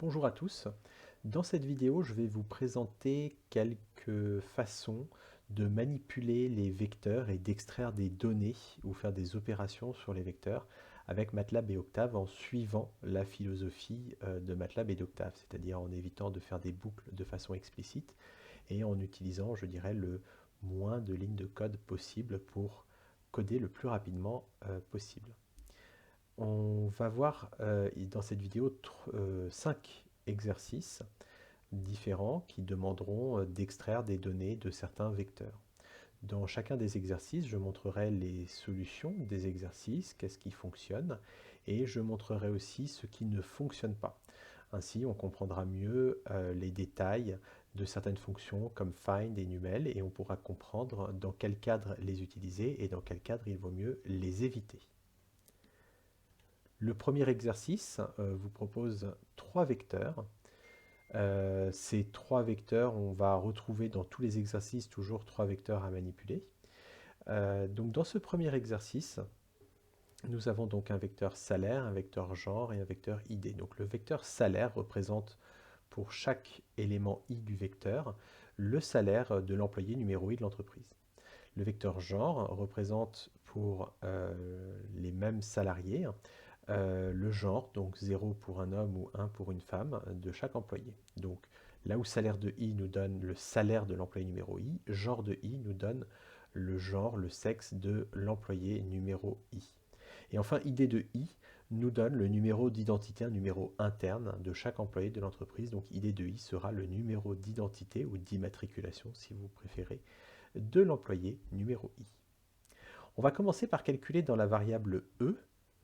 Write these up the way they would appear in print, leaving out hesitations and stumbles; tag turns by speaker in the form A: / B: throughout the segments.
A: Bonjour à tous. Dans cette vidéo, je vais vous présenter quelques façons de manipuler les vecteurs et d'extraire des données ou faire des opérations sur les vecteurs avec MATLAB et Octave en suivant la philosophie de MATLAB et d'Octave, c'est-à-dire en évitant de faire des boucles de façon explicite et en utilisant, je dirais, le moins de lignes de code possible pour coder le plus rapidement possible. On va voir dans cette vidéo 5 exercices différents qui demanderont d'extraire des données de certains vecteurs. Dans chacun des exercices, je montrerai les solutions des exercices, qu'est-ce qui fonctionne, et je montrerai aussi ce qui ne fonctionne pas. Ainsi, on comprendra mieux les détails de certaines fonctions comme find et numel, et on pourra comprendre dans quel cadre les utiliser et dans quel cadre il vaut mieux les éviter. Le premier exercice vous propose 3 vecteurs. Ces 3 vecteurs, on va retrouver dans tous les exercices toujours 3 vecteurs à manipuler. Donc dans ce premier exercice, nous avons donc un vecteur salaire, un vecteur genre et un vecteur id. Donc le vecteur salaire représente pour chaque élément i du vecteur le salaire de l'employé numéro i de l'entreprise. Le vecteur genre représente pour les mêmes salariés le genre, donc 0 pour un homme ou 1 pour une femme, de chaque employé. Donc là où salaire de i nous donne le salaire de l'employé numéro i, genre de i nous donne le genre, le sexe de l'employé numéro i. Et enfin, id de i nous donne le numéro d'identité, un numéro interne de chaque employé de l'entreprise. Donc id de i sera le numéro d'identité ou d'immatriculation, si vous préférez, de l'employé numéro i. On va commencer par calculer dans la variable e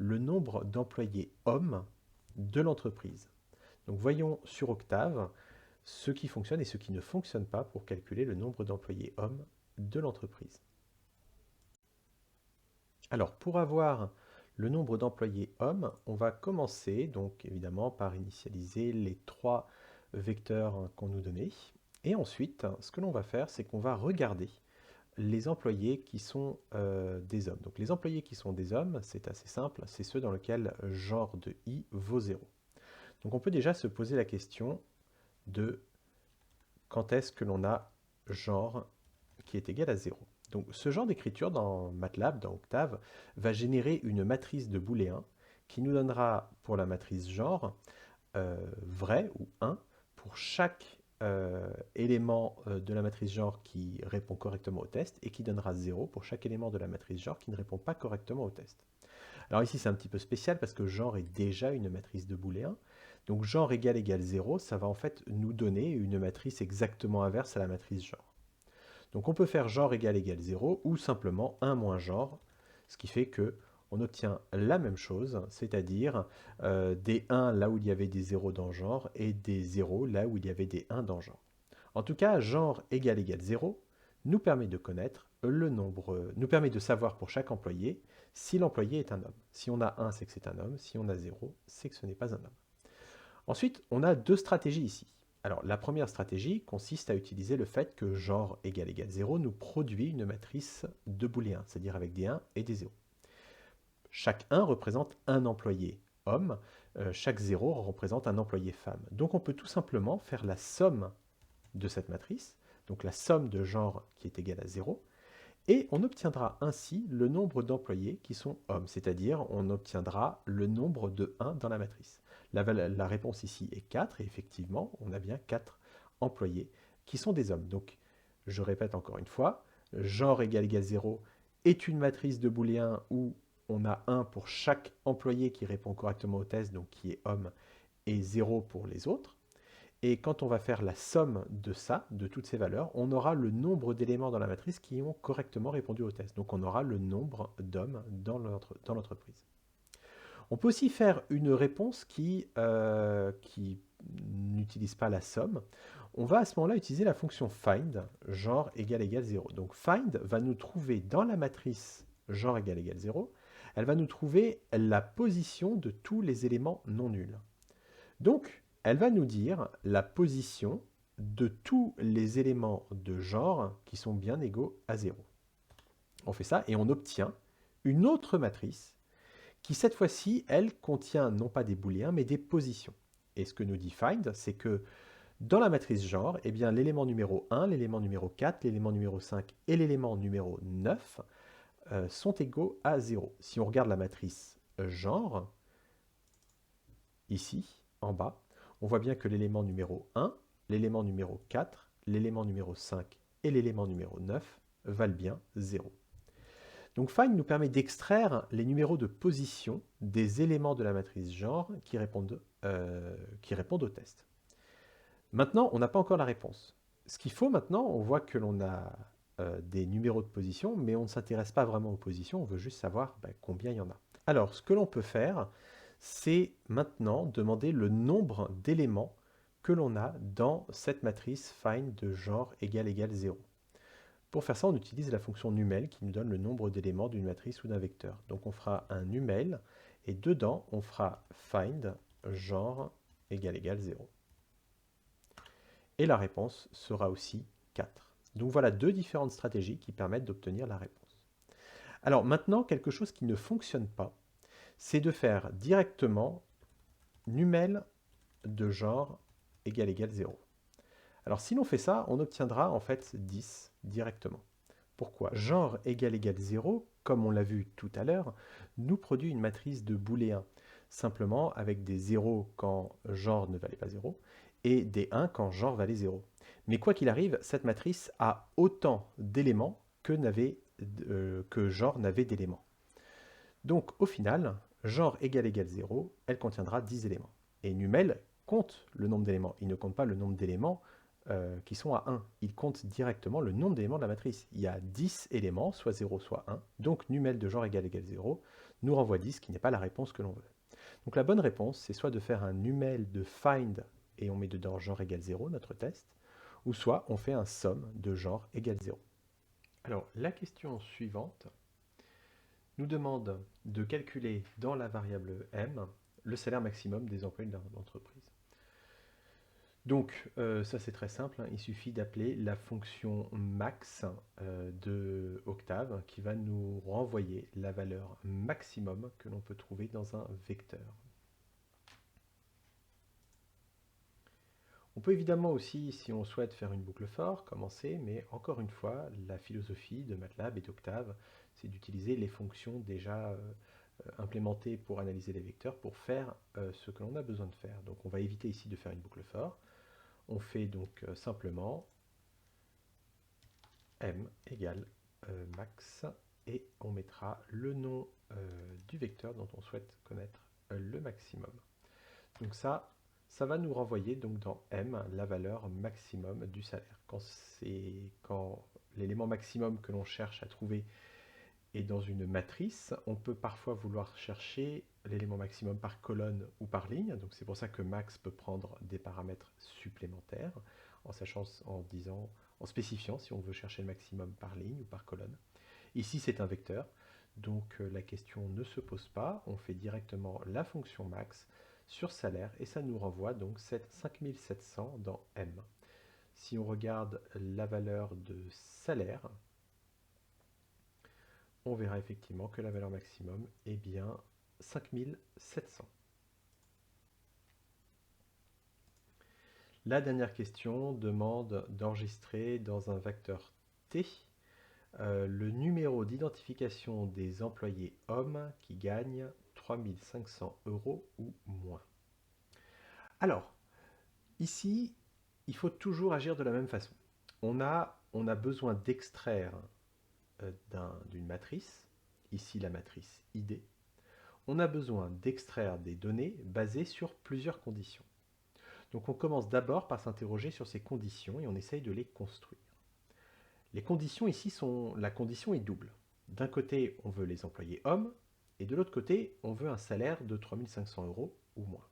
A: le nombre d'employés hommes de l'entreprise. Donc voyons sur Octave ce qui fonctionne et ce qui ne fonctionne pas pour calculer le nombre d'employés hommes de l'entreprise. Alors pour avoir le nombre d'employés hommes, on va commencer donc évidemment par initialiser les 3 vecteurs qu'on nous donnait. Et ensuite, ce que l'on va faire, c'est qu'on va regarder les employés qui sont des hommes. Donc les employés qui sont des hommes, c'est assez simple, c'est ceux dans lesquels genre de i vaut 0. Donc on peut déjà se poser la question de quand est-ce que l'on a genre qui est égal à 0. Donc ce genre d'écriture dans MATLAB, dans Octave, va générer une matrice de booléens qui nous donnera pour la matrice genre vrai ou 1 pour chaque élément de la matrice genre qui répond correctement au test et qui donnera 0 pour chaque élément de la matrice genre qui ne répond pas correctement au test. Alors ici c'est un petit peu spécial parce que genre est déjà une matrice de booléens. Donc genre égale 0, ça va en fait nous donner une matrice exactement inverse à la matrice genre. Donc on peut faire genre égale 0 ou simplement 1 moins genre, ce qui fait que on obtient la même chose, c'est-à-dire des 1 là où il y avait des 0 dans genre et des 0 là où il y avait des 1 dans genre. En tout cas, genre égale 0 nous permet de connaître le nombre, nous permet de savoir pour chaque employé si l'employé est un homme. Si on a 1, c'est que c'est un homme, si on a 0, c'est que ce n'est pas un homme. Ensuite, on a 2 stratégies ici. Alors, la première stratégie consiste à utiliser le fait que genre égale 0 nous produit une matrice de booléens, c'est-à-dire avec des 1 et des 0. Chaque 1 représente un employé homme, chaque 0 représente un employé femme. Donc on peut tout simplement faire la somme de cette matrice, donc la somme de genre qui est égale à 0, et on obtiendra ainsi le nombre d'employés qui sont hommes, c'est-à-dire on obtiendra le nombre de 1 dans la matrice. La réponse ici est 4, et effectivement, on a bien 4 employés qui sont des hommes. Donc, je répète encore une fois, genre égale 0 est une matrice de booléens où on a 1 pour chaque employé qui répond correctement au test, donc qui est homme, et 0 pour les autres. Et quand on va faire la somme de ça, de toutes ces valeurs, on aura le nombre d'éléments dans la matrice qui ont correctement répondu au test. Donc on aura le nombre d'hommes dans l'entreprise. On peut aussi faire une réponse qui n'utilise pas la somme. On va à ce moment-là utiliser la fonction find, genre égale 0. Donc find va nous trouver dans la matrice genre égale 0, elle va nous trouver la position de tous les éléments non nuls. Donc, elle va nous dire la position de tous les éléments de genre qui sont bien égaux à 0. On fait ça et on obtient une autre matrice qui, cette fois-ci, elle contient non pas des booléens, mais des positions. Et ce que nous dit find, c'est que dans la matrice genre, eh bien, l'élément numéro 1, l'élément numéro 4, l'élément numéro 5 et l'élément numéro 9 sont égaux à 0. Si on regarde la matrice genre, ici, en bas, on voit bien que l'élément numéro 1, l'élément numéro 4, l'élément numéro 5 et l'élément numéro 9 valent bien 0. Donc find nous permet d'extraire les numéros de position des éléments de la matrice genre qui répondent au test. Maintenant, on n'a pas encore la réponse. Ce qu'il faut maintenant, on voit que l'on a des numéros de position, mais on ne s'intéresse pas vraiment aux positions, on veut juste savoir combien il y en a. Alors, ce que l'on peut faire, c'est maintenant demander le nombre d'éléments que l'on a dans cette matrice find de genre égal 0. Pour faire ça, on utilise la fonction numel qui nous donne le nombre d'éléments d'une matrice ou d'un vecteur. Donc on fera un numel, et dedans, on fera find genre égal 0. Et la réponse sera aussi 4. Donc voilà deux différentes stratégies qui permettent d'obtenir la réponse. Alors maintenant, quelque chose qui ne fonctionne pas, c'est de faire directement numel de genre égal 0. Alors si l'on fait ça, on obtiendra en fait 10 directement. Pourquoi? Genre égal 0, comme on l'a vu tout à l'heure, nous produit une matrice de booléens, simplement avec des 0 quand genre ne valait pas 0, et des 1 quand genre valait 0. Mais quoi qu'il arrive, cette matrice a autant d'éléments que genre n'avait d'éléments. Donc au final, genre égal 0, elle contiendra 10 éléments. Et numel compte le nombre d'éléments, il ne compte pas le nombre d'éléments qui sont à 1. Il compte directement le nombre d'éléments de la matrice. Il y a 10 éléments, soit 0, soit 1. Donc numel de genre égal 0 nous renvoie 10, qui n'est pas la réponse que l'on veut. Donc la bonne réponse, c'est soit de faire un numel de find, et on met dedans genre égal 0, notre test, ou soit on fait un sum de genre égal 0. Alors la question suivante nous demande de calculer dans la variable m le salaire maximum des employés de l'entreprise. Donc ça c'est très simple, hein. Il suffit d'appeler la fonction max de Octave qui va nous renvoyer la valeur maximum que l'on peut trouver dans un vecteur. On peut évidemment aussi, si on souhaite faire une boucle for, commencer, mais encore une fois, la philosophie de MATLAB et d'Octave, c'est d'utiliser les fonctions déjà implémentées pour analyser les vecteurs pour faire ce que l'on a besoin de faire. Donc on va éviter ici de faire une boucle for. On fait donc simplement m égale max et on mettra le nom du vecteur dont on souhaite connaître le maximum. Donc ça va nous renvoyer donc dans m la valeur maximum du salaire. Quand l'élément maximum que l'on cherche à trouver est dans une matrice, on peut parfois vouloir chercher l'élément maximum par colonne ou par ligne. Donc c'est pour ça que max peut prendre des paramètres supplémentaires en spécifiant si on veut chercher le maximum par ligne ou par colonne. Ici c'est un vecteur, donc la question ne se pose pas. On fait directement la fonction max sur salaire et ça nous renvoie donc 5700 dans M. Si on regarde la valeur de salaire, on verra effectivement que la valeur maximum est bien 5700. La dernière question demande d'enregistrer dans un vecteur T le numéro d'identification des employés hommes qui gagnent 3500 € ou moins. Alors, ici, il faut toujours agir de la même façon. On a besoin d'extraire d'une matrice, ici la matrice ID. On a besoin d'extraire des données basées sur plusieurs conditions. Donc on commence d'abord par s'interroger sur ces conditions et on essaye de les construire. Les conditions ici la condition est double. D'un côté, on veut les employés hommes, et de l'autre côté, on veut un salaire de 3500 € ou moins.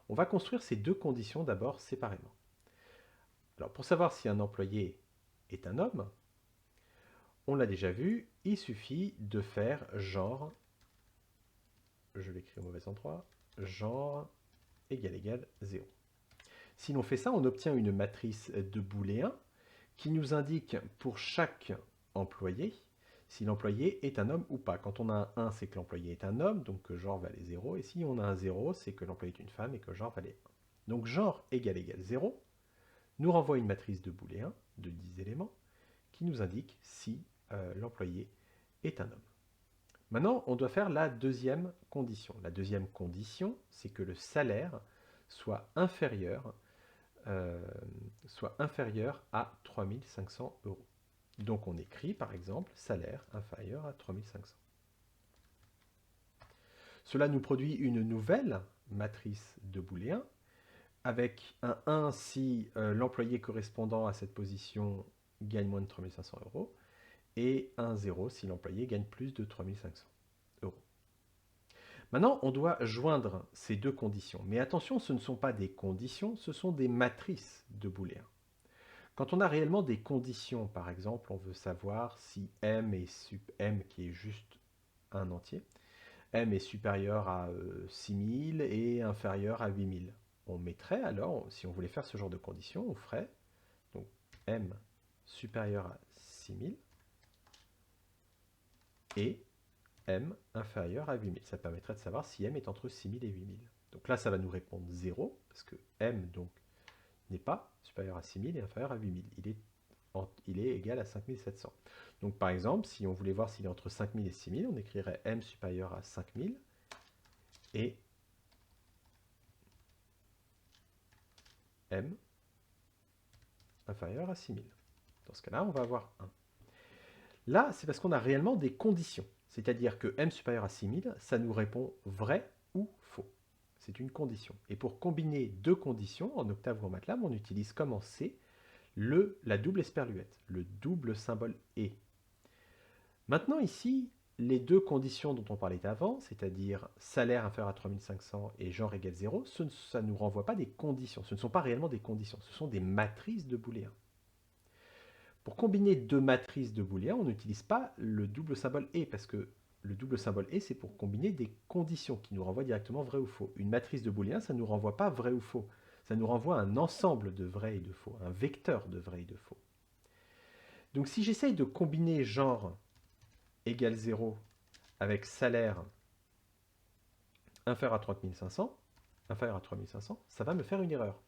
A: On va construire ces deux conditions d'abord séparément. Alors pour savoir si un employé est un homme, on l'a déjà vu, il suffit de faire genre, je l'écris au mauvais endroit, genre égal 0. Si l'on fait ça, on obtient une matrice de booléens qui nous indique pour chaque employé si l'employé est un homme ou pas. Quand on a un 1, c'est que l'employé est un homme, donc que genre valait 0. Et si on a un 0, c'est que l'employé est une femme et que genre valait 1. Donc genre égale 0 nous renvoie une matrice de booléen de 10 éléments qui nous indique si l'employé est un homme. Maintenant, on doit faire la deuxième condition. La deuxième condition, c'est que le salaire soit inférieur à 3 500 euros. Donc on écrit par exemple salaire inférieur à 3 500. Cela nous produit une nouvelle matrice de booléen avec un 1 si l'employé correspondant à cette position gagne moins de 3 500 euros et un 0 si l'employé gagne plus de 3 500 euros. Maintenant, on doit joindre ces deux conditions. Mais attention, ce ne sont pas des conditions, ce sont des matrices de booléen. Quand on a réellement des conditions, par exemple, on veut savoir si m qui est juste un entier, m est supérieur à 6000 et inférieur à 8000. On mettrait alors, si on voulait faire ce genre de condition, on ferait donc m supérieur à 6000 et m inférieur à 8000. Ça permettrait de savoir si m est entre 6000 et 8000. Donc là, ça va nous répondre 0, parce que m donc n'est pas supérieur à 6000 et inférieur à 8000. Il est égal à 5700. Donc par exemple, si on voulait voir s'il est entre 5000 et 6000, on écrirait m supérieur à 5000 et m inférieur à 6000. Dans ce cas-là, on va avoir 1. Là, c'est parce qu'on a réellement des conditions. C'est-à-dire que m supérieur à 6000, ça nous répond vrai ou faux. C'est une condition. Et pour combiner deux conditions, en Octave ou en MATLAB, on utilise comme en C la double esperluette, le double symbole et. Maintenant ici, les deux conditions dont on parlait avant, c'est-à-dire salaire inférieur à 3500 et genre égale 0, ça ne nous renvoie pas des conditions. Ce ne sont pas réellement des conditions, ce sont des matrices de booléen. Pour combiner deux matrices de booléen, on n'utilise pas le double symbole et, parce que le double symbole et, c'est pour combiner des conditions qui nous renvoient directement vrai ou faux. Une matrice de booléen, ça ne nous renvoie pas vrai ou faux. Ça nous renvoie un ensemble de vrai et de faux, un vecteur de vrai et de faux. Donc si j'essaye de combiner genre égale 0 avec salaire inférieur à 3500, ça va me faire une erreur.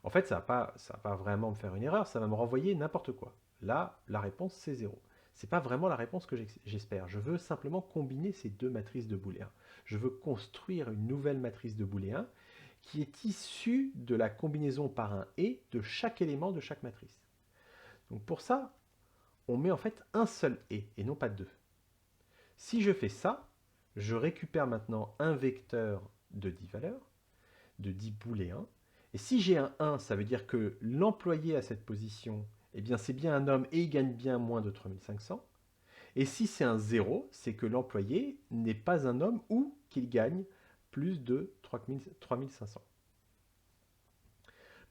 A: En fait, ça va pas vraiment me faire une erreur, ça va me renvoyer n'importe quoi. Là, la réponse, c'est 0. Ce n'est pas vraiment la réponse que j'espère. Je veux simplement combiner ces deux matrices de booléen. Je veux construire une nouvelle matrice de booléen qui est issue de la combinaison par un et de chaque élément de chaque matrice. Donc pour ça, on met en fait un seul et non pas deux. Si je fais ça, je récupère maintenant un vecteur de 10 valeurs, de 10 booléens. Et si j'ai un 1, ça veut dire que l'employé à cette position, eh bien c'est bien un homme et il gagne bien moins de 3500. Et si c'est un 0, c'est que l'employé n'est pas un homme ou qu'il gagne plus de 3500.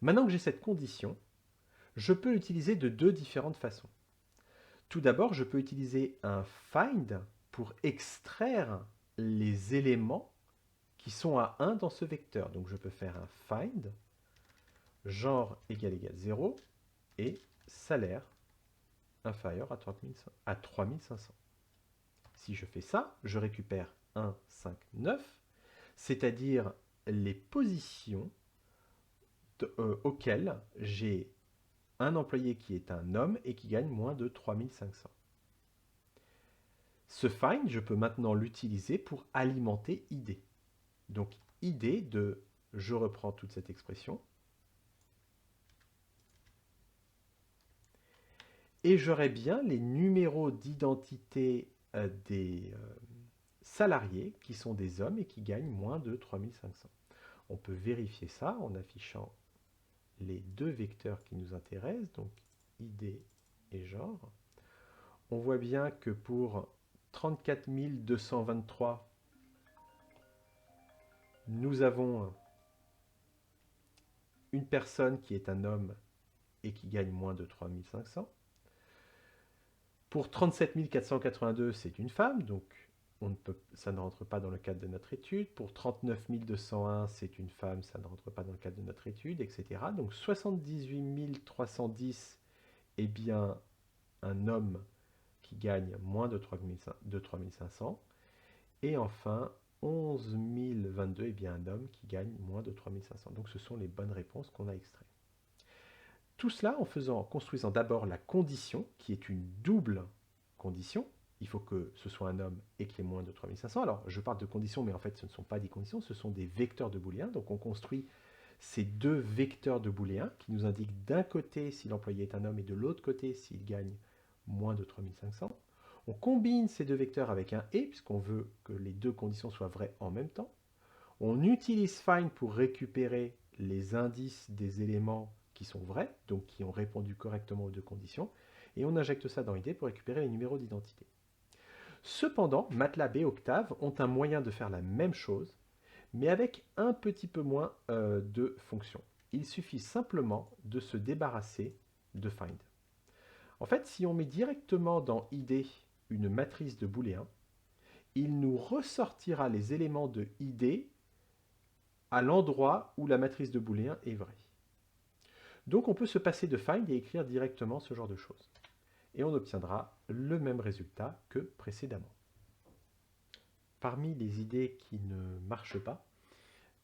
A: Maintenant que j'ai cette condition, je peux l'utiliser de deux différentes façons. Tout d'abord, je peux utiliser un find pour extraire les éléments qui sont à 1 dans ce vecteur. Donc je peux faire un find, genre égale 0, et salaire inférieur à 3500. Si je fais ça, je récupère 1, 5, 9, c'est-à-dire les positions auxquelles j'ai un employé qui est un homme et qui gagne moins de 3500. Ce find, je peux maintenant l'utiliser pour alimenter id. Donc id de, je reprends toute cette expression, et j'aurai bien les numéros d'identité des salariés qui sont des hommes et qui gagnent moins de 3500. On peut vérifier ça en affichant les deux vecteurs qui nous intéressent, donc id et genre. On voit bien que pour 34 223, nous avons une personne qui est un homme et qui gagne moins de 3500. Pour 37 482, c'est une femme, donc ça ne rentre pas dans le cadre de notre étude. Pour 39 201, c'est une femme, ça ne rentre pas dans le cadre de notre étude, etc. Donc 78 310 est bien un homme qui gagne moins de 3500. Et enfin, 11 022 est bien un homme qui gagne moins de 3500. Donc ce sont les bonnes réponses qu'on a extraites. Tout cela en construisant d'abord la condition, qui est une double condition. Il faut que ce soit un homme et qu'il y ait moins de 3500. Alors, je parle de conditions, mais en fait, ce ne sont pas des conditions, ce sont des vecteurs de booléen. Donc, on construit ces deux vecteurs de booléen qui nous indiquent d'un côté si l'employé est un homme et de l'autre côté s'il gagne moins de 3500. On combine ces deux vecteurs avec un « et » puisqu'on veut que les deux conditions soient vraies en même temps. On utilise find pour récupérer les indices des éléments qui sont vrais, donc qui ont répondu correctement aux deux conditions, et on injecte ça dans ID pour récupérer les numéros d'identité. Cependant, MATLAB et Octave ont un moyen de faire la même chose, mais avec un petit peu moins de fonctions. Il suffit simplement de se débarrasser de find. En fait, si on met directement dans ID une matrice de booléen, il nous ressortira les éléments de ID à l'endroit où la matrice de booléen est vraie. Donc on peut se passer de find et écrire directement ce genre de choses. Et on obtiendra le même résultat que précédemment. Parmi les idées qui ne marchent pas,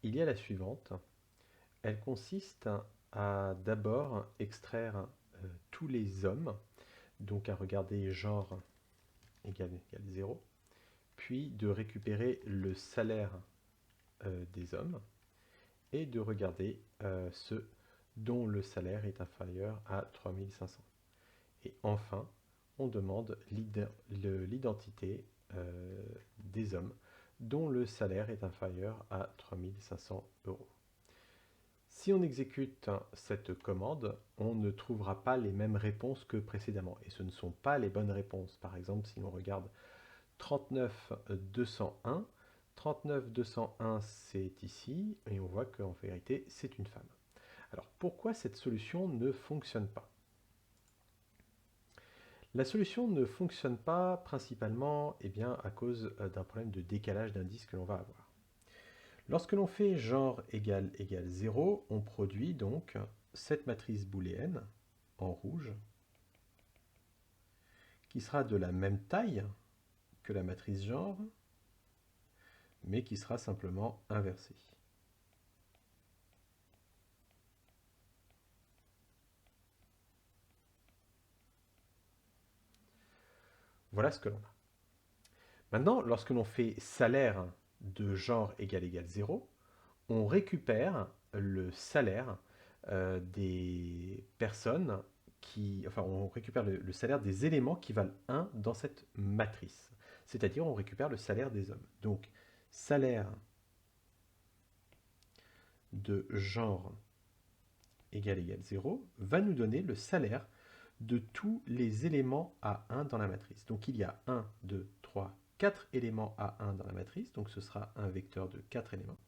A: il y a la suivante. Elle consiste à d'abord extraire tous les hommes, donc à regarder genre égale 0, puis de récupérer le salaire des hommes, et de regarder ceux dont le salaire est inférieur à 3500. Et enfin, on demande l'identité des hommes dont le salaire est inférieur à 3500 €. Si on exécute cette commande, on ne trouvera pas les mêmes réponses que précédemment. Et ce ne sont pas les bonnes réponses. Par exemple, si l'on regarde 39 201, 39 201 c'est ici, et on voit qu'en vérité c'est une femme. Alors pourquoi cette solution ne fonctionne pas? La solution ne fonctionne pas principalement à cause d'un problème de décalage d'indices que l'on va avoir. Lorsque l'on fait genre égale 0, on produit donc cette matrice booléenne en rouge qui sera de la même taille que la matrice genre, mais qui sera simplement inversée. Voilà ce que l'on a. Maintenant, lorsque l'on fait salaire de genre égale 0, on récupère le salaire des personnes on récupère le salaire des éléments qui valent 1 dans cette matrice. C'est-à-dire, on récupère le salaire des hommes. Donc, salaire de genre égale 0 va nous donner le salaire de tous les éléments à 1 dans la matrice. Donc, il y a 1, 2, 3, 4 éléments à 1 dans la matrice. Donc, ce sera un vecteur de 4 éléments.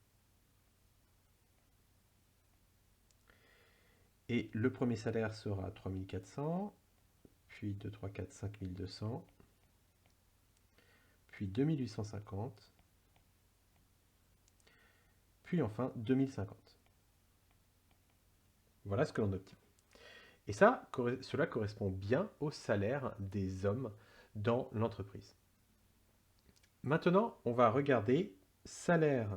A: Et le premier salaire sera 3400, puis 2, 3, 4, 5200, puis 2850, puis enfin 2050. Voilà ce que l'on obtient. Et ça, cela correspond bien au salaire des hommes dans l'entreprise. Maintenant, on va regarder salaire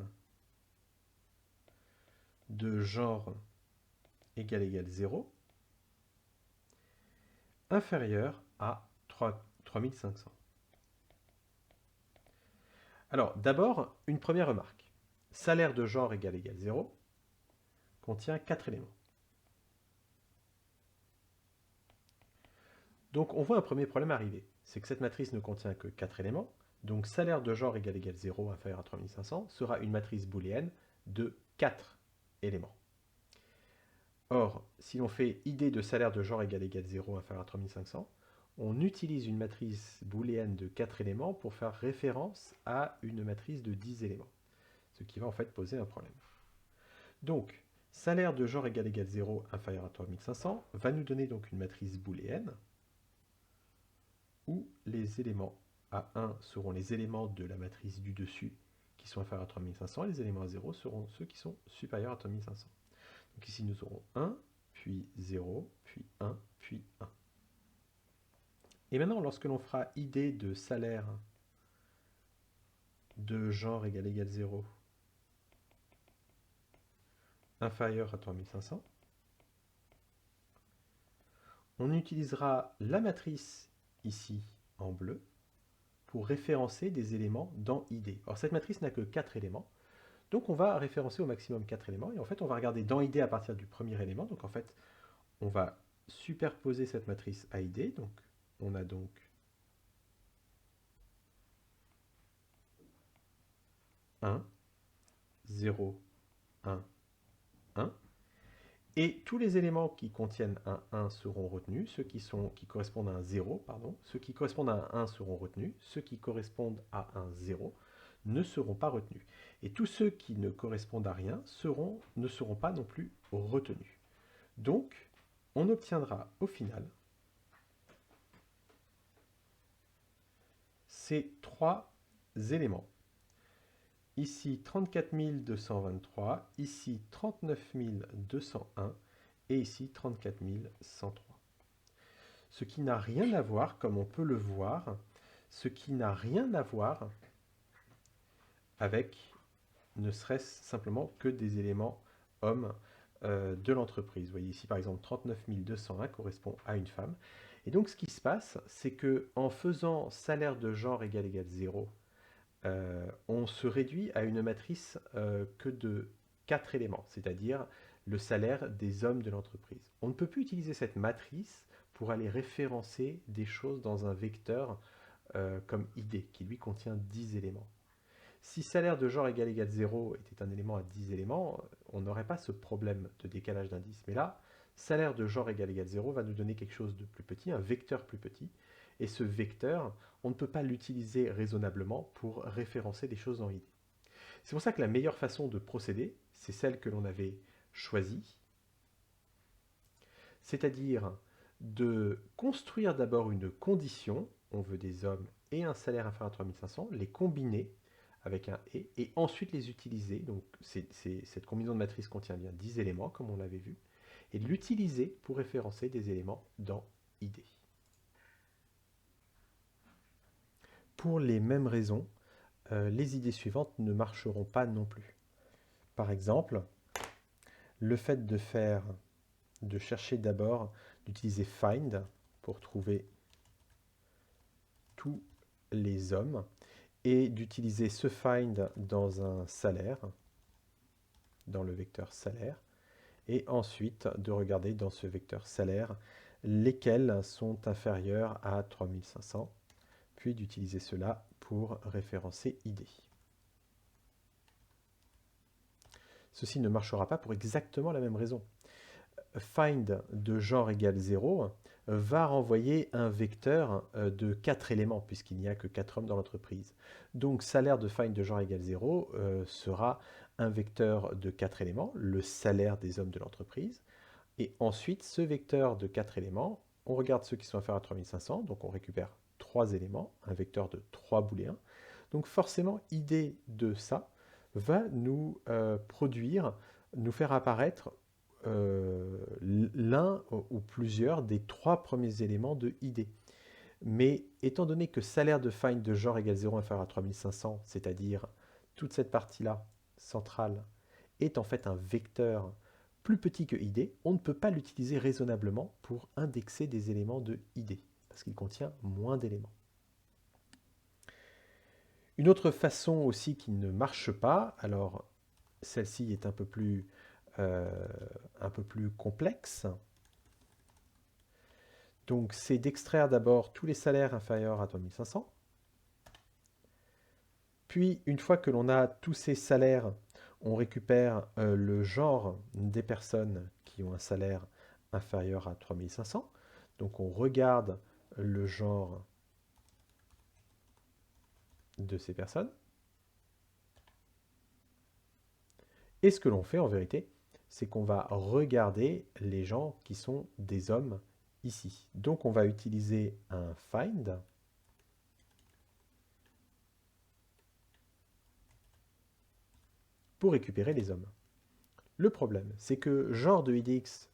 A: de genre égale 0 inférieur à 3500. Alors, d'abord, une première remarque. Salaire de genre égale 0 contient 4 éléments. Donc, on voit un premier problème arriver. C'est que cette matrice ne contient que 4 éléments. Donc, salaire de genre égale 0 inférieur à 3500 sera une matrice booléenne de 4 éléments. Or, si l'on fait ID de salaire de genre égale 0 inférieur à 3500, on utilise une matrice booléenne de 4 éléments pour faire référence à une matrice de 10 éléments, ce qui va en fait poser un problème. Donc, salaire de genre égale 0 inférieur à 3500 va nous donner donc une matrice booléenne où les éléments à 1 seront les éléments de la matrice du dessus qui sont inférieurs à 3500 et les éléments à 0 seront ceux qui sont supérieurs à 3500. Donc ici, nous aurons 1, puis 0, puis 1, puis 1. Et maintenant, lorsque l'on fera ID de salaire de genre égal 0 inférieur à 3500. On utilisera la matrice ici en bleu pour référencer des éléments dans ID. Alors cette matrice n'a que 4 éléments, donc on va référencer au maximum 4 éléments, et en fait on va regarder dans ID à partir du premier élément, donc en fait on va superposer cette matrice à ID, donc on a donc 1, 0, 1, 1, et tous les éléments qui contiennent un 1 seront retenus, ceux qui correspondent à un 0, pardon, ceux qui correspondent à un 1 seront retenus, ceux qui correspondent à un 0 ne seront pas retenus. Et tous ceux qui ne correspondent à rien ne seront pas non plus retenus. Donc, on obtiendra au final ces trois éléments. Ici 34 223, ici 39 201 et ici 34 103. Ce qui n'a rien à voir, comme on peut le voir, ce qui n'a rien à voir avec ne serait-ce simplement que des éléments hommes de l'entreprise. Vous voyez ici par exemple 39 201 correspond à une femme. Et donc ce qui se passe, c'est que en faisant salaire de genre égal 0, on se réduit à une matrice que de 4 éléments, c'est-à-dire le salaire des hommes de l'entreprise. On ne peut plus utiliser cette matrice pour aller référencer des choses dans un vecteur comme ID, qui lui contient 10 éléments. Si salaire de genre égal 0 était un élément à 10 éléments, on n'aurait pas ce problème de décalage d'indice. Mais là, salaire de genre égal 0 va nous donner quelque chose de plus petit, un vecteur plus petit. Et ce vecteur, on ne peut pas l'utiliser raisonnablement pour référencer des choses dans ID. C'est pour ça que la meilleure façon de procéder, c'est celle que l'on avait choisie, c'est-à-dire de construire d'abord une condition, on veut des hommes et un salaire inférieur à 3500, les combiner avec un et ensuite les utiliser. Donc cette combinaison de matrices contient bien 10 éléments, comme on l'avait vu, et l'utiliser pour référencer des éléments dans ID. Pour les mêmes raisons, les idées suivantes ne marcheront pas non plus. Par exemple, le fait de chercher d'abord, d'utiliser find pour trouver tous les hommes, et d'utiliser ce find dans un salaire, dans le vecteur salaire, et ensuite de regarder dans ce vecteur salaire lesquels sont inférieurs à 3500, puis d'utiliser cela pour référencer ID. Ceci ne marchera pas pour exactement la même raison. Find de genre égal 0 va renvoyer un vecteur de 4 éléments, puisqu'il n'y a que 4 hommes dans l'entreprise. Donc salaire de find de genre égal 0 sera un vecteur de 4 éléments, le salaire des hommes de l'entreprise. Et ensuite, ce vecteur de 4 éléments, on regarde ceux qui sont inférieurs à 3500, donc on récupère 3 éléments, un vecteur de 3 booléens. Donc forcément, ID de ça va nous produire, nous faire apparaître l'un ou plusieurs des 3 premiers éléments de ID. Mais étant donné que salaire de find de genre égale 0 inférieur à 3500, c'est-à-dire toute cette partie-là, centrale, est en fait un vecteur plus petit que ID, on ne peut pas l'utiliser raisonnablement pour indexer des éléments de ID, parce qu'il contient moins d'éléments. Une autre façon aussi qui ne marche pas, alors celle-ci est un peu plus complexe. Donc c'est d'extraire d'abord tous les salaires inférieurs à 3500. Puis une fois que l'on a tous ces salaires, on récupère le genre des personnes qui ont un salaire inférieur à 3500. Donc on regarde le genre de ces personnes. Et ce que l'on fait en vérité, c'est qu'on va regarder les gens qui sont des hommes ici. Donc on va utiliser un find pour récupérer les hommes. Le problème, c'est que genre de IDX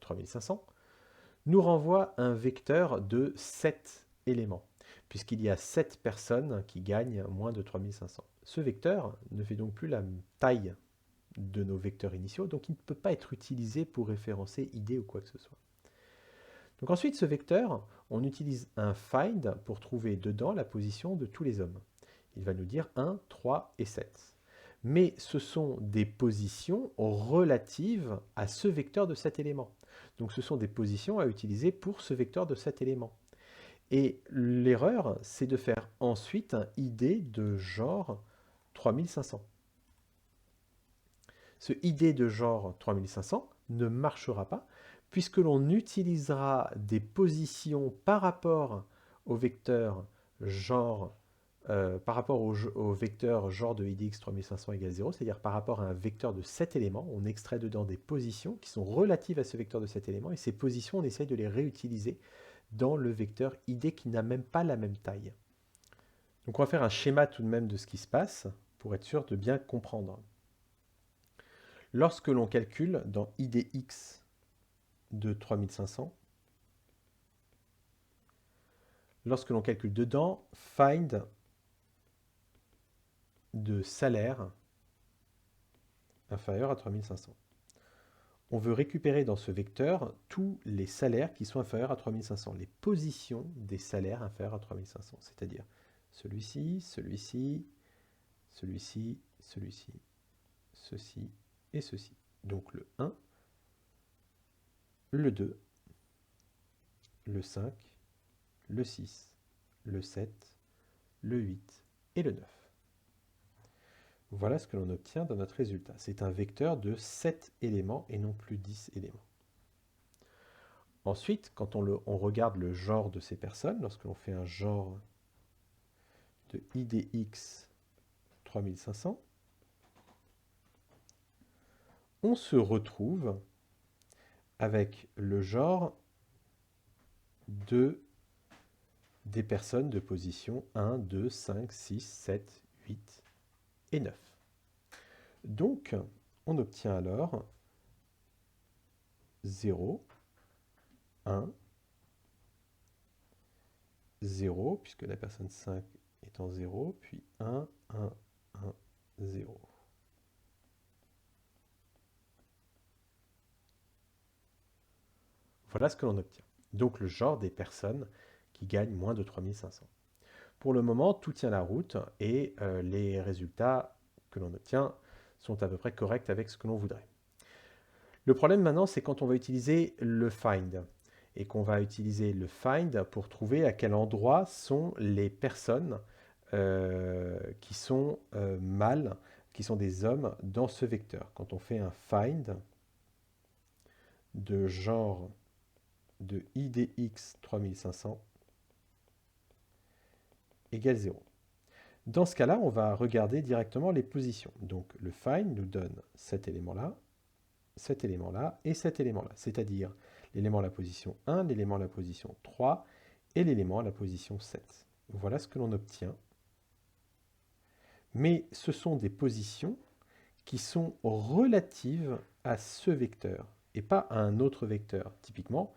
A: 3500 nous renvoie un vecteur de 7 éléments. puisqu'il y a 7 personnes qui gagnent moins de 3500. Ce vecteur ne fait donc plus la taille de nos vecteurs initiaux, donc il ne peut pas être utilisé pour référencer ID ou quoi que ce soit. Donc ensuite, ce vecteur, on utilise un find pour trouver dedans la position de tous les hommes. Il va nous dire 1, 3 et 7. Mais ce sont des positions relatives à ce vecteur de cet élément. Donc ce sont des positions à utiliser pour ce vecteur de cet élément. Et l'erreur, c'est de faire ensuite un ID de genre 3500. Ce ID de genre 3500 ne marchera pas puisque l'on utilisera des positions par rapport au vecteur genre par rapport au vecteur genre de idx 3500 égale 0, c'est-à-dire par rapport à un vecteur de 7 éléments, on extrait dedans des positions qui sont relatives à ce vecteur de 7 éléments, et ces positions, on essaye de les réutiliser dans le vecteur id qui n'a même pas la même taille. Donc on va faire un schéma tout de même de ce qui se passe, pour être sûr de bien comprendre. Lorsque l'on calcule dans idx de 3500, lorsque l'on calcule dedans find de salaire inférieur à 3500. On veut récupérer dans ce vecteur tous les salaires qui sont inférieurs à 3500, les positions des salaires inférieurs à 3500, c'est-à-dire celui-ci, celui-ci, celui-ci, celui-ci, ceci et ceci. Donc le 1, le 2, le 5, le 6, le 7, le 8 et le 9. Voilà ce que l'on obtient dans notre résultat. C'est un vecteur de 7 éléments et non plus 10 éléments. Ensuite, quand on regarde le genre de ces personnes, lorsque l'on fait un genre de idx 3500, on se retrouve avec le genre des personnes de position 1, 2, 5, 6, 7, 8 et 9. Donc, on obtient alors 0, 1, 0, puisque la personne 5 est en 0, puis 1, 1, 1, 0. Voilà ce que l'on obtient. Donc le genre des personnes qui gagnent moins de 3500. Pour le moment, tout tient la route et les résultats que l'on obtient sont à peu près corrects avec ce que l'on voudrait. Le problème maintenant, c'est quand on va utiliser le find et qu'on va utiliser le find pour trouver à quel endroit sont les personnes qui sont mâles, qui sont des hommes dans ce vecteur. Quand on fait un find de genre de idx 3500 égale 0. Dans ce cas-là, on va regarder directement les positions. Donc le find nous donne cet élément-là, cet élément-là et cet élément-là, c'est-à-dire l'élément à la position 1, l'élément à la position 3 et l'élément à la position 7. Voilà ce que l'on obtient. Mais ce sont des positions qui sont relatives à ce vecteur et pas à un autre vecteur. Typiquement,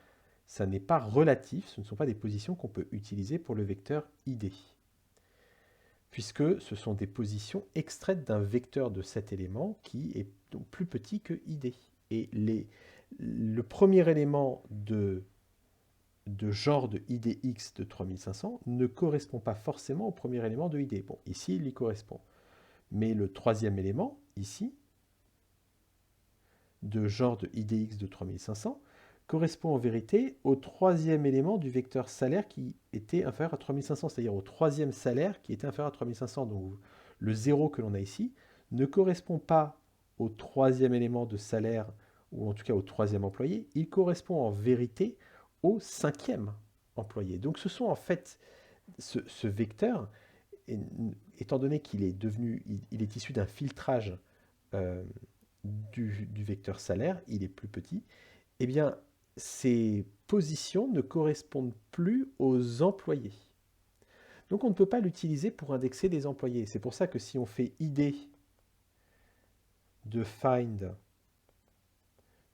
A: ça n'est pas relatif, ce ne sont pas des positions qu'on peut utiliser pour le vecteur id, puisque ce sont des positions extraites d'un vecteur de cet élément qui est donc plus petit que id. Et le premier élément de genre de idx de 3500 ne correspond pas forcément au premier élément de id. Bon, ici, il y correspond. Mais le troisième élément, ici, de genre de idx de 3500, correspond en vérité au troisième élément du vecteur salaire qui était inférieur à 3500, c'est-à-dire au troisième salaire qui était inférieur à 3500. Donc le 0 que l'on a ici ne correspond pas au troisième élément de salaire, ou en tout cas au troisième employé, il correspond en vérité au cinquième employé. Donc ce sont en fait, ce vecteur, étant donné qu'il est devenu, il est issu d'un filtrage du vecteur salaire, il est plus petit, eh bien, ces positions ne correspondent plus aux employés. Donc on ne peut pas l'utiliser pour indexer des employés. C'est pour ça que si on fait id de find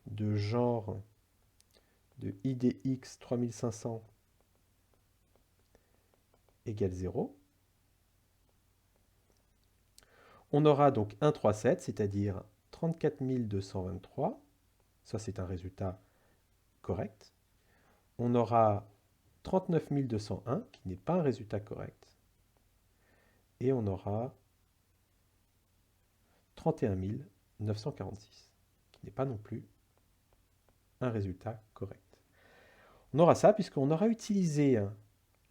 A: de genre de idx 3500 égale 0. On aura donc 1, 3, 7, c'est-à-dire 34 223. Ça, c'est un résultat correct. On aura 39 201, qui n'est pas un résultat correct. Et on aura 31 946, qui n'est pas non plus un résultat correct. On aura ça puisqu'on aura utilisé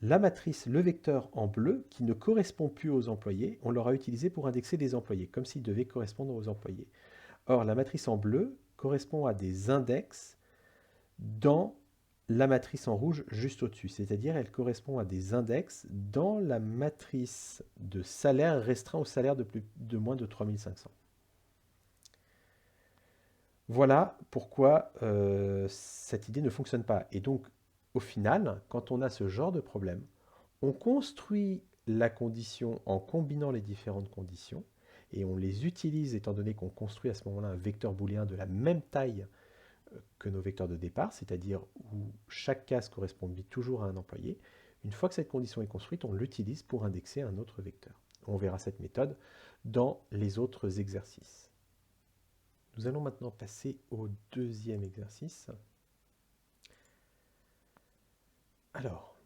A: la matrice, le vecteur en bleu, qui ne correspond plus aux employés. On l'aura utilisé pour indexer des employés, comme s'il devait correspondre aux employés. Or, la matrice en bleu correspond à des index dans la matrice en rouge juste au-dessus, c'est-à-dire elle correspond à des index dans la matrice de salaire restreint au salaire de moins de 3500. Voilà pourquoi cette idée ne fonctionne pas. Et donc, au final, quand on a ce genre de problème, on construit la condition en combinant les différentes conditions, et on les utilise étant donné qu'on construit à ce moment-là un vecteur booléen de la même taille que nos vecteurs de départ, c'est-à-dire où chaque case correspond toujours à un employé. Une fois que cette condition est construite, on l'utilise pour indexer un autre vecteur. On verra cette méthode dans les autres exercices. Nous allons maintenant passer au deuxième exercice. Alors,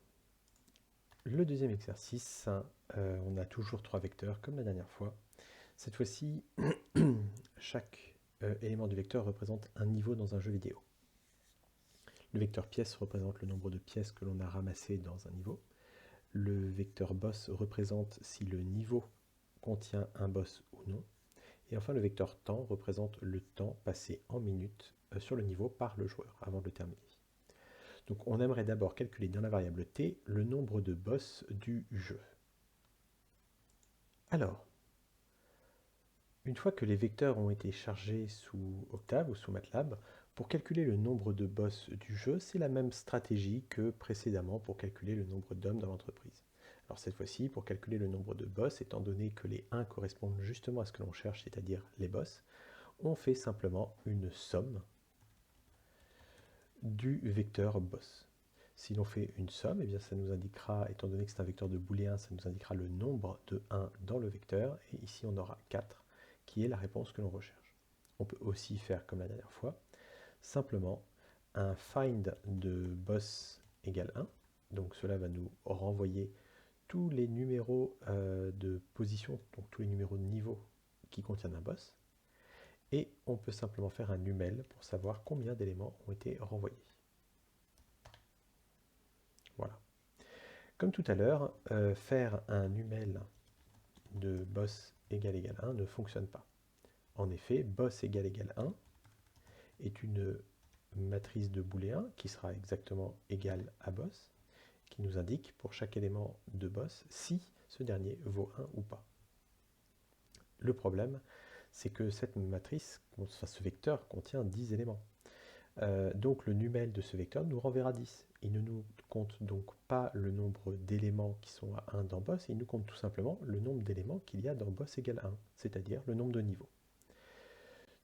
A: le deuxième exercice, on a toujours trois vecteurs comme la dernière fois. Cette fois-ci, chaque élément du vecteur représente un niveau dans un jeu vidéo. Le vecteur pièce représente le nombre de pièces que l'on a ramassées dans un niveau. Le vecteur boss représente si le niveau contient un boss ou non. Et enfin, le vecteur temps représente le temps passé en minutes sur le niveau par le joueur avant de le terminer. Donc on aimerait d'abord calculer dans la variable t le nombre de boss du jeu. Alors, une fois que les vecteurs ont été chargés sous Octave ou sous MATLAB, pour calculer le nombre de boss du jeu, c'est la même stratégie que précédemment pour calculer le nombre d'hommes dans l'entreprise. Alors cette fois-ci, pour calculer le nombre de boss, étant donné que les 1 correspondent justement à ce que l'on cherche, c'est-à-dire les boss, on fait simplement une somme du vecteur boss. Si l'on fait une somme, eh bien ça nous indiquera, étant donné que c'est un vecteur de booléen, ça nous indiquera le nombre de 1 dans le vecteur, et ici on aura 4, qui est la réponse que l'on recherche. On peut aussi faire comme la dernière fois, simplement un find de boss égale 1, donc cela va nous renvoyer tous les numéros de position, donc tous les numéros de niveau qui contiennent un boss, et on peut simplement faire un numel pour savoir combien d'éléments ont été renvoyés. Voilà. Comme tout à l'heure, faire un numel de boss égale 1 ne fonctionne pas. En effet, boss égale 1 est une matrice de booléen qui sera exactement égale à boss, qui nous indique pour chaque élément de boss si ce dernier vaut 1 ou pas. Le problème, c'est que cette matrice, enfin, ce vecteur contient 10 éléments. Donc le numel de ce vecteur nous renverra 10. Il ne nous compte donc pas le nombre d'éléments qui sont à 1 dans boss, il nous compte tout simplement le nombre d'éléments qu'il y a dans boss égale 1, c'est-à-dire le nombre de niveaux.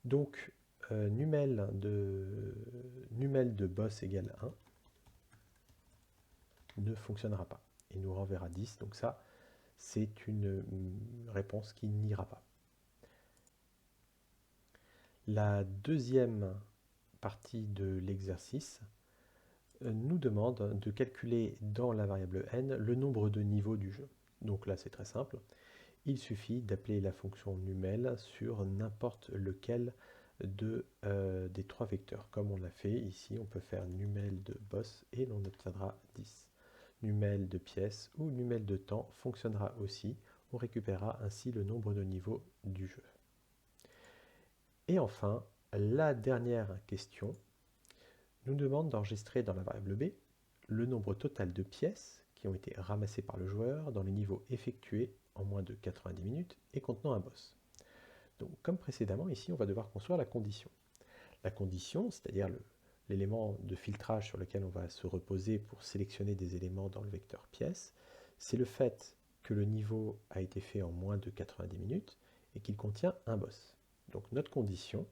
A: Donc numel de boss égale 1 ne fonctionnera pas. Il nous renverra 10, donc ça, c'est une réponse qui n'ira pas. La deuxième partie de l'exercice nous demande de calculer dans la variable n le nombre de niveaux du jeu. Donc là, c'est très simple. Il suffit d'appeler la fonction numel sur n'importe lequel des trois vecteurs. Comme on l'a fait ici, on peut faire numel de boss et l'on obtiendra 10. Numel de pièces ou numel de temps fonctionnera aussi. On récupérera ainsi le nombre de niveaux du jeu. Et enfin, la dernière question nous demande d'enregistrer dans la variable b le nombre total de pièces qui ont été ramassées par le joueur dans les niveaux effectués en moins de 90 minutes et contenant un boss. Donc comme précédemment, ici on va devoir construire la condition. La condition, c'est-à-dire l'élément de filtrage sur lequel on va se reposer pour sélectionner des éléments dans le vecteur pièces, c'est le fait que le niveau a été fait en moins de 90 minutes et qu'il contient un boss. Donc notre condition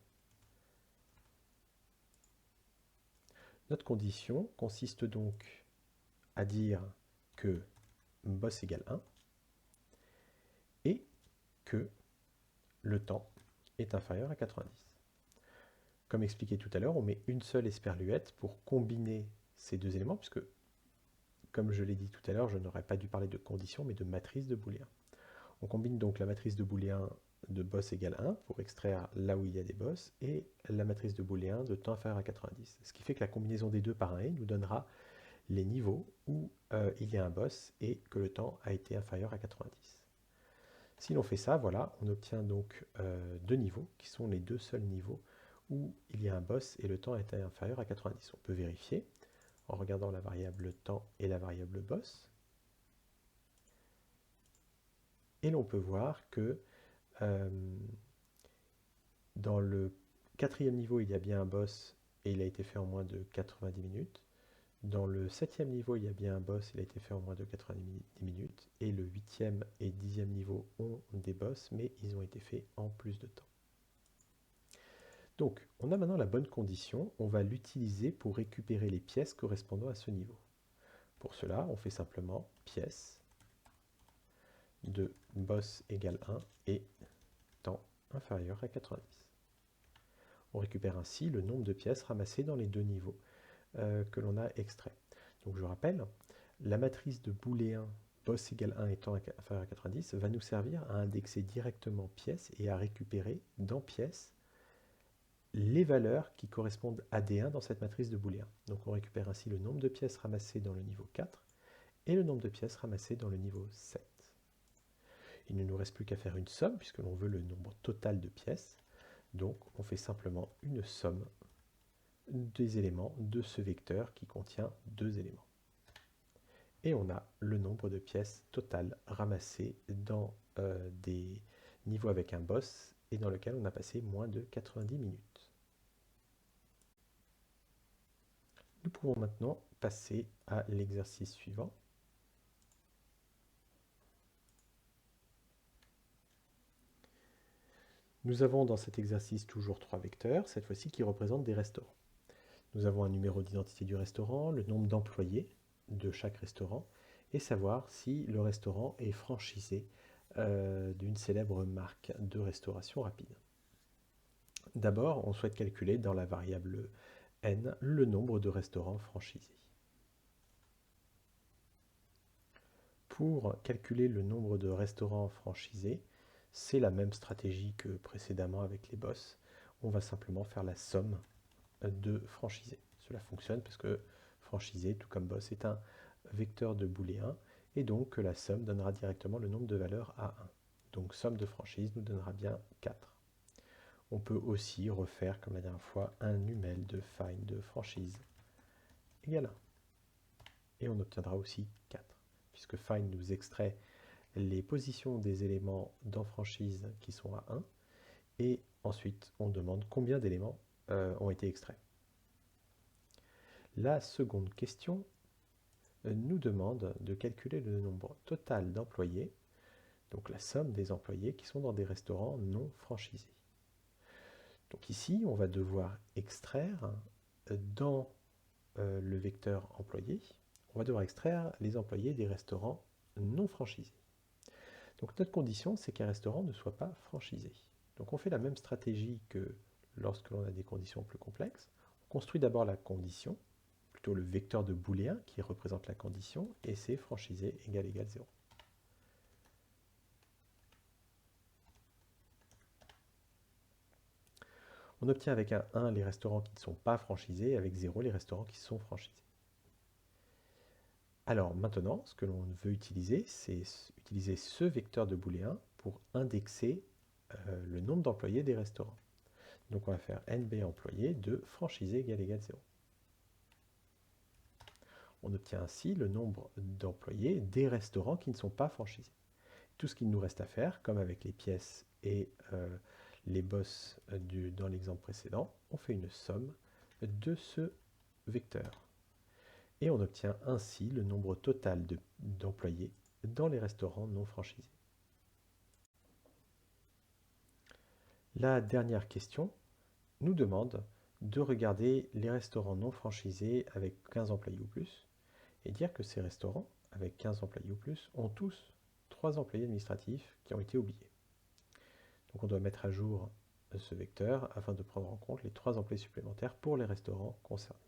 A: consiste donc à dire que boss égale 1 et que le temps est inférieur à 90. Comme expliqué tout à l'heure, on met une seule esperluette pour combiner ces deux éléments, puisque, comme je l'ai dit tout à l'heure, je n'aurais pas dû parler de condition, mais de matrice de booléen. On combine donc la matrice de booléen de boss égale 1 pour extraire là où il y a des boss, et la matrice de booléen de temps inférieur à 90. Ce qui fait que la combinaison des deux par un et nous donnera les niveaux où il y a un boss et que le temps a été inférieur à 90. Si l'on fait ça, voilà, on obtient donc deux niveaux, qui sont les deux seuls niveaux où il y a un boss et le temps est inférieur à 90. On peut vérifier en regardant la variable temps et la variable boss. Et l'on peut voir que dans le quatrième niveau, il y a bien un boss et il a été fait en moins de 90 minutes. Dans le septième niveau, il y a bien un boss, il a été fait en moins de 90 minutes. Et le huitième et dixième niveau ont des boss, mais ils ont été faits en plus de temps. Donc, on a maintenant la bonne condition, on va l'utiliser pour récupérer les pièces correspondant à ce niveau. Pour cela, on fait simplement pièce de boss égale 1 et temps inférieur à 90. On récupère ainsi le nombre de pièces ramassées dans les deux niveaux que l'on a extraits. Donc je rappelle, la matrice de booléen boss égale 1 et temps inférieur à 90 va nous servir à indexer directement pièces et à récupérer dans pièces les valeurs qui correspondent à D1 dans cette matrice de booléen. Donc on récupère ainsi le nombre de pièces ramassées dans le niveau 4 et le nombre de pièces ramassées dans le niveau 7. Il ne nous reste plus qu'à faire une somme puisque l'on veut le nombre total de pièces. Donc on fait simplement une somme des éléments de ce vecteur qui contient deux éléments. Et on a le nombre de pièces totales ramassées dans des niveaux avec un boss et dans lequel on a passé moins de 90 minutes. Nous pouvons maintenant passer à l'exercice suivant. Nous avons dans cet exercice toujours trois vecteurs, cette fois-ci qui représentent des restaurants. Nous avons un numéro d'identité du restaurant, le nombre d'employés de chaque restaurant, et savoir si le restaurant est franchisé d'une célèbre marque de restauration rapide. D'abord, on souhaite calculer dans la variable n le nombre de restaurants franchisés. Pour calculer le nombre de restaurants franchisés, c'est la même stratégie que précédemment avec les boss. On va simplement faire la somme de franchisés. Cela fonctionne parce que franchisé, tout comme boss, est un vecteur de booléen et donc la somme donnera directement le nombre de valeurs à 1. Donc somme de franchise nous donnera bien 4. On peut aussi refaire, comme la dernière fois, un numel de find de franchise égale 1. Et on obtiendra aussi 4, puisque find nous extrait les positions des éléments dans franchise qui sont à 1, et ensuite on demande combien d'éléments ont été extraits. La seconde question nous demande de calculer le nombre total d'employés, donc la somme des employés qui sont dans des restaurants non franchisés. Donc ici, on va devoir extraire dans le vecteur employé, on va devoir extraire les employés des restaurants non franchisés. Donc notre condition, c'est qu'un restaurant ne soit pas franchisé. Donc on fait la même stratégie que lorsque l'on a des conditions plus complexes. On construit d'abord la condition, plutôt le vecteur de booléen qui représente la condition, et c'est franchisé égale 0. On obtient avec un 1 les restaurants qui ne sont pas franchisés, et avec 0 les restaurants qui sont franchisés. Alors maintenant, ce que l'on veut utiliser, c'est utiliser ce vecteur de booléen pour indexer le nombre d'employés des restaurants. Donc on va faire nb employés de franchisé égale 0. On obtient ainsi le nombre d'employés des restaurants qui ne sont pas franchisés. Tout ce qu'il nous reste à faire, comme avec les pièces et les boss dans l'exemple précédent, on fait une somme de ce vecteur. Et on obtient ainsi le nombre total d'employés dans les restaurants non franchisés. La dernière question nous demande de regarder les restaurants non franchisés avec 15 employés ou plus et dire que ces restaurants avec 15 employés ou plus ont tous 3 employés administratifs qui ont été oubliés. Donc on doit mettre à jour ce vecteur afin de prendre en compte les 3 employés supplémentaires pour les restaurants concernés.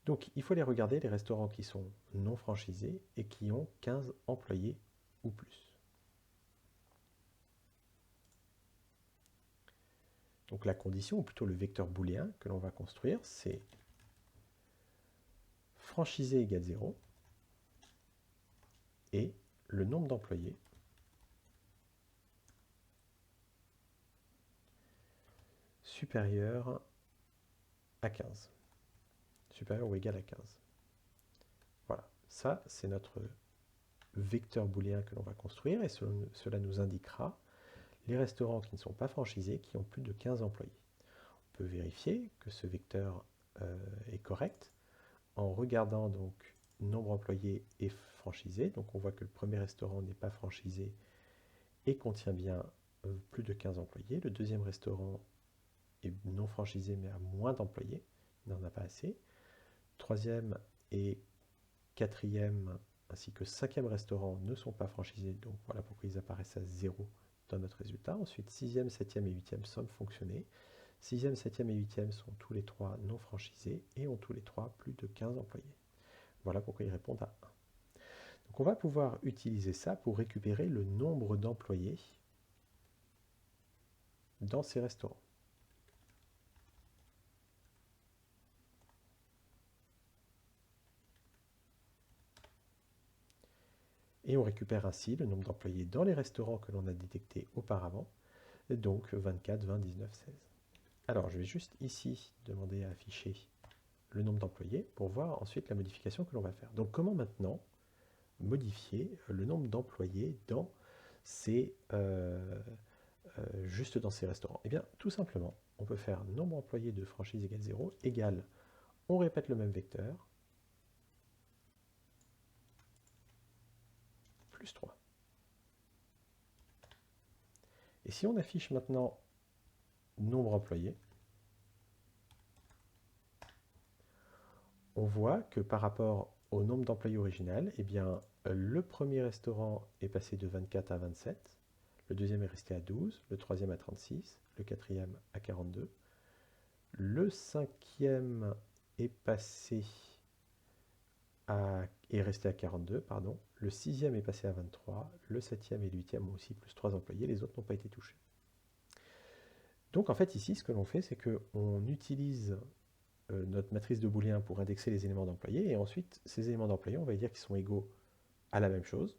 A: Donc il faut les regarder, les restaurants qui sont non franchisés et qui ont 15 employés ou plus. Donc la condition, ou plutôt le vecteur booléen que l'on va construire, c'est franchisé égale 0 et le nombre d'employés supérieur à 15. Supérieur ou égal à 15. Voilà, ça c'est notre vecteur booléen que l'on va construire et cela nous indiquera les restaurants qui ne sont pas franchisés qui ont plus de 15 employés. On peut vérifier que ce vecteur est correct en regardant donc nombre employés et franchisé. Donc on voit que le premier restaurant n'est pas franchisé et contient bien plus de 15 employés. Le deuxième restaurant est non franchisé mais a moins d'employés, il n'en a pas assez. Troisième et quatrième ainsi que cinquième restaurant ne sont pas franchisés, donc voilà pourquoi ils apparaissent à 0 dans notre résultat. Ensuite, sixième, septième et huitième semblent fonctionner. Sixième, septième et huitième sont tous les trois non franchisés et ont tous les trois plus de 15 employés. Voilà pourquoi ils répondent à 1. Donc on va pouvoir utiliser ça pour récupérer le nombre d'employés dans ces restaurants. Et on récupère ainsi le nombre d'employés dans les restaurants que l'on a détectés auparavant, donc 24, 20, 19, 16. Alors je vais juste ici demander à afficher le nombre d'employés pour voir ensuite la modification que l'on va faire. Donc comment maintenant modifier le nombre d'employés dans ces, juste dans ces restaurants? Eh bien tout simplement, on peut faire nombre d'employés de franchise égale 0 égale, on répète le même vecteur, plus 3. Et si on affiche maintenant nombre employé, on voit que par rapport au nombre d'employés original, eh bien, le premier restaurant est passé de 24 à 27, le deuxième est resté à 12, le troisième à 36, le quatrième à 42, le cinquième est resté à 42, pardon, le sixième est passé à 23, le septième et le huitième ont aussi plus 3 employés, les autres n'ont pas été touchés. Donc en fait ici, ce que l'on fait, c'est qu'on utilise notre matrice de booléen pour indexer les éléments d'employés, et ensuite ces éléments d'employés, on va dire qu'ils sont égaux à la même chose,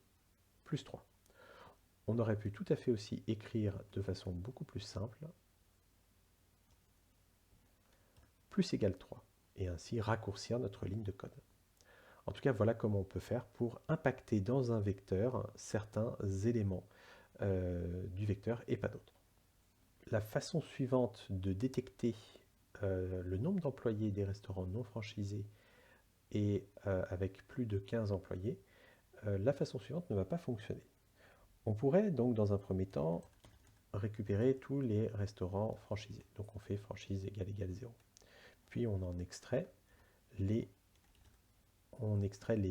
A: plus 3. On aurait pu tout à fait aussi écrire de façon beaucoup plus simple, plus égale 3, et ainsi raccourcir notre ligne de code. En tout cas, voilà comment on peut faire pour impacter dans un vecteur certains éléments du vecteur et pas d'autres. La façon suivante de détecter le nombre d'employés des restaurants non franchisés et avec plus de 15 employés, la façon suivante ne va pas fonctionner. On pourrait donc dans un premier temps récupérer tous les restaurants franchisés. Donc on fait franchise égale 0. Puis on en extrait les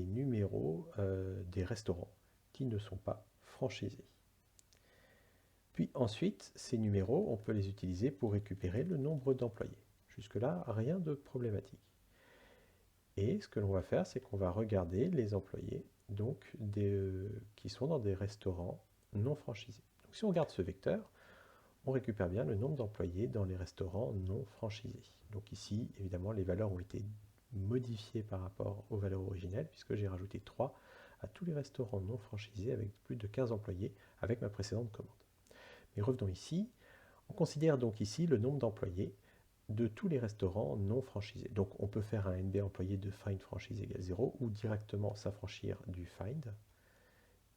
A: numéros des restaurants qui ne sont pas franchisés. Puis ensuite, ces numéros, on peut les utiliser pour récupérer le nombre d'employés. Jusque-là, rien de problématique. Et ce que l'on va faire, c'est qu'on va regarder les employés donc qui sont dans des restaurants non franchisés. Donc si on regarde ce vecteur, on récupère bien le nombre d'employés dans les restaurants non franchisés. Donc ici, évidemment, les valeurs ont été modifiées par rapport aux valeurs originelles, puisque j'ai rajouté 3 à tous les restaurants non franchisés avec plus de 15 employés avec ma précédente commande. Mais revenons ici, on considère donc ici le nombre d'employés de tous les restaurants non franchisés. Donc on peut faire un NB employé de find franchise égale 0 ou directement s'affranchir du find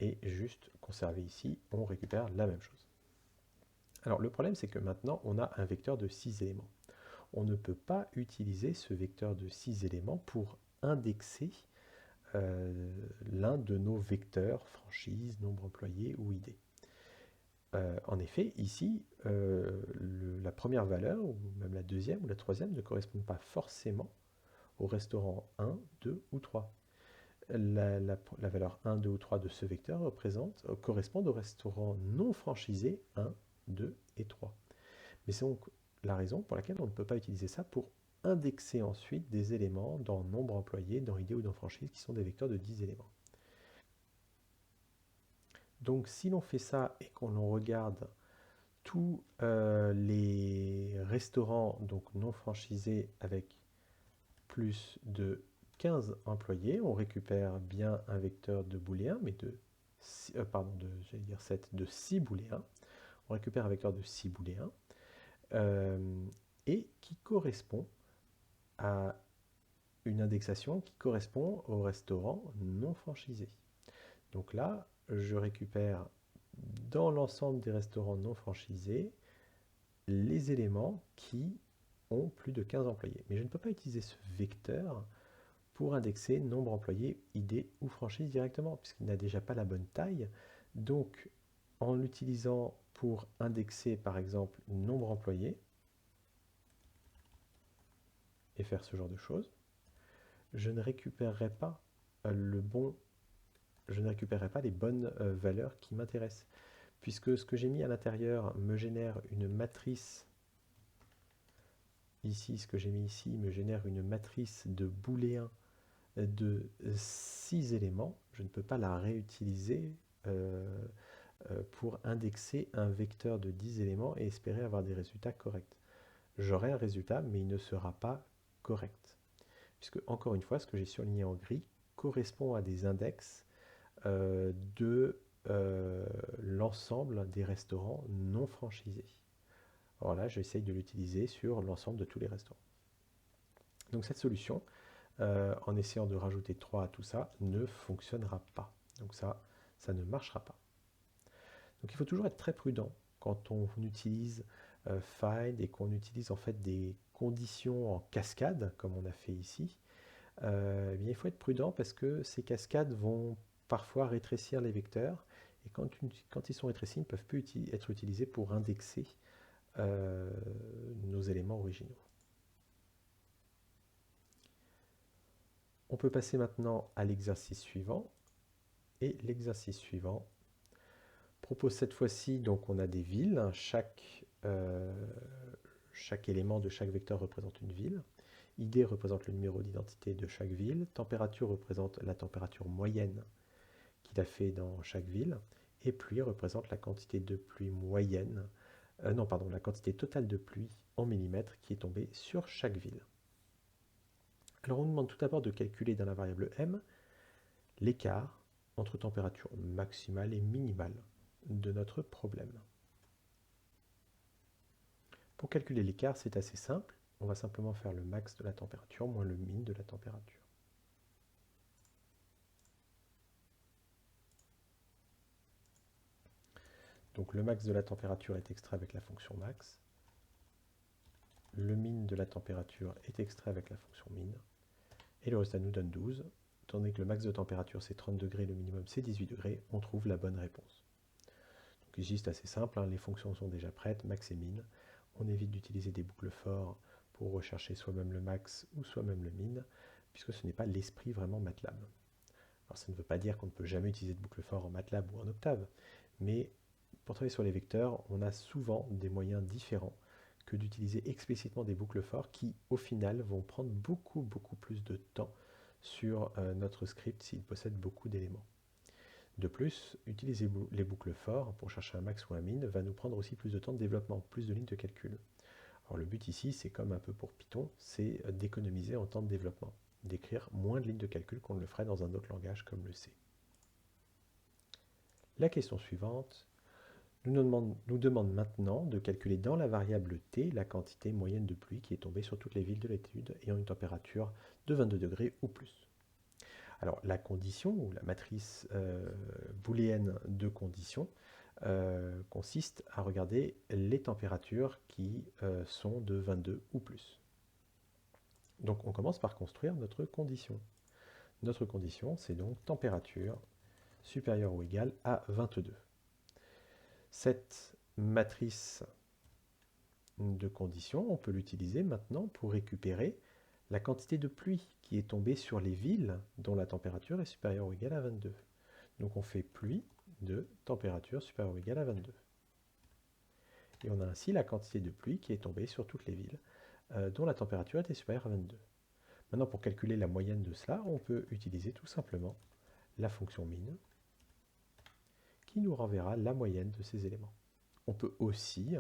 A: et juste conserver ici, on récupère la même chose. Alors le problème c'est que maintenant on a un vecteur de 6 éléments. On ne peut pas utiliser ce vecteur de 6 éléments pour indexer l'un de nos vecteurs, franchise, nombre employé ou ID. En effet, ici, la première valeur, ou même la deuxième ou la troisième, ne correspondent pas forcément au restaurant 1, 2 ou 3. la valeur 1, 2 ou 3 de ce vecteur correspondent au restaurant non franchisé 1, 2 et 3. Mais c'est donc la raison pour laquelle on ne peut pas utiliser ça pour indexer ensuite des éléments dans nombre employé, dans idée ou dans franchise, qui sont des vecteurs de 10 éléments. Donc si l'on fait ça et qu'on regarde tous les restaurants donc non franchisés avec plus de 15 employés, on récupère bien un vecteur de booléen, mais de 6 booléens. On récupère un vecteur de 6 booléens et qui correspond à une indexation qui correspond au restaurant non franchisé. Donc là, je récupère dans l'ensemble des restaurants non franchisés les éléments qui ont plus de 15 employés. Mais je ne peux pas utiliser ce vecteur pour indexer nombre employé, ID ou franchise directement, puisqu'il n'a déjà pas la bonne taille. Donc, en l'utilisant pour indexer, par exemple, nombre employé, et faire ce genre de choses, je ne récupérerai pas je ne récupérerai pas les bonnes valeurs qui m'intéressent, puisque ce que j'ai mis à l'intérieur me génère une matrice. Ici, ce que j'ai mis ici me génère une matrice de booléens de 6 éléments. Je ne peux pas la réutiliser pour indexer un vecteur de 10 éléments et espérer avoir des résultats corrects. J'aurai un résultat, mais il ne sera pas correct. Puisque, encore une fois, ce que j'ai surligné en gris correspond à des index de l'ensemble des restaurants non franchisés. Alors là, j'essaye de l'utiliser sur l'ensemble de tous les restaurants. Donc cette solution, en essayant de rajouter 3 à tout ça, ne fonctionnera pas. Donc ça ne marchera pas. Donc il faut toujours être très prudent quand on utilise find et qu'on utilise en fait des conditions en cascade, comme on a fait ici. Eh bien, il faut être prudent parce que ces cascades vont parfois rétrécir les vecteurs, et quand ils sont rétrécis, ils ne peuvent plus être utilisés pour indexer nos éléments originaux. On peut passer maintenant à l'exercice suivant. Et l'exercice suivant propose cette fois-ci, donc on a des villes, chaque élément de chaque vecteur représente une ville. ID représente le numéro d'identité de chaque ville. Température représente la température moyenne qu'il a fait dans chaque ville. Et pluie représente la quantité de pluie moyenne, la quantité totale de pluie en millimètres qui est tombée sur chaque ville. Alors on nous demande tout d'abord de calculer dans la variable m l'écart entre température maximale et minimale de notre problème. Pour calculer l'écart, c'est assez simple. On va simplement faire le max de la température moins le min de la température. Donc le max de la température est extrait avec la fonction max. Le min de la température est extrait avec la fonction min. Et le résultat nous donne 12. Tandis que le max de température c'est 30 degrés, le minimum c'est 18 degrés, on trouve la bonne réponse. Donc ici c'est assez simple, les fonctions sont déjà prêtes, max et min. On évite d'utiliser des boucles for pour rechercher soi-même le max ou soi-même le min, puisque ce n'est pas l'esprit vraiment MATLAB. Alors ça ne veut pas dire qu'on ne peut jamais utiliser de boucle for en MATLAB ou en Octave, mais pour travailler sur les vecteurs, on a souvent des moyens différents que d'utiliser explicitement des boucles for qui, au final, vont prendre beaucoup plus de temps sur notre script s'il possède beaucoup d'éléments. De plus, utiliser les boucles for pour chercher un max ou un min va nous prendre aussi plus de temps de développement, plus de lignes de calcul. Alors le but ici, c'est comme un peu pour Python, c'est d'économiser en temps de développement, d'écrire moins de lignes de calcul qu'on ne le ferait dans un autre langage comme le C. La question suivante nous demande maintenant de calculer dans la variable t la quantité moyenne de pluie qui est tombée sur toutes les villes de l'étude ayant une température de 22 degrés ou plus. Alors la condition, ou la matrice booléenne de condition, consiste à regarder les températures qui sont de 22 ou plus. Donc on commence par construire notre condition. Notre condition, c'est donc température supérieure ou égale à 22. Cette matrice de conditions, on peut l'utiliser maintenant pour récupérer la quantité de pluie qui est tombée sur les villes dont la température est supérieure ou égale à 22. Donc on fait pluie de température supérieure ou égale à 22. Et on a ainsi la quantité de pluie qui est tombée sur toutes les villes dont la température était supérieure à 22. Maintenant, pour calculer la moyenne de cela, on peut utiliser tout simplement la fonction min qui nous renverra la moyenne de ces éléments. On peut aussi,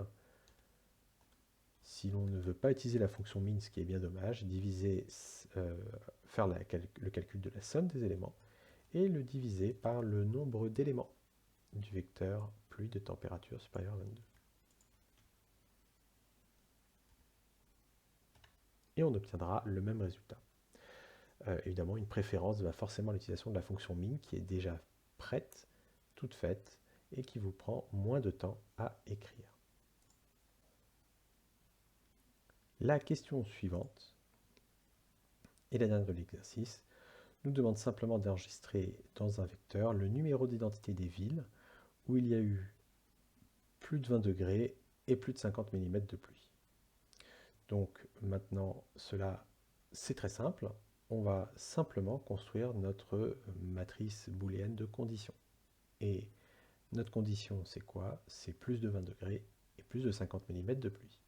A: si l'on ne veut pas utiliser la fonction min, ce qui est bien dommage, faire le calcul de la somme des éléments et le diviser par le nombre d'éléments du vecteur pluie de température supérieure à 22. Et on obtiendra le même résultat. Évidemment, une préférence va forcément à l'utilisation de la fonction min qui est déjà prête, toute faite, et qui vous prend moins de temps à écrire. La question suivante, et la dernière de l'exercice, nous demande simplement d'enregistrer dans un vecteur le numéro d'identité des villes où il y a eu plus de 20 degrés et plus de 50 mm de pluie. Donc maintenant, cela, c'est très simple. On va simplement construire notre matrice booléenne de conditions. Et notre condition, c'est quoi? C'est plus de 20 degrés et plus de 50 mm de pluie.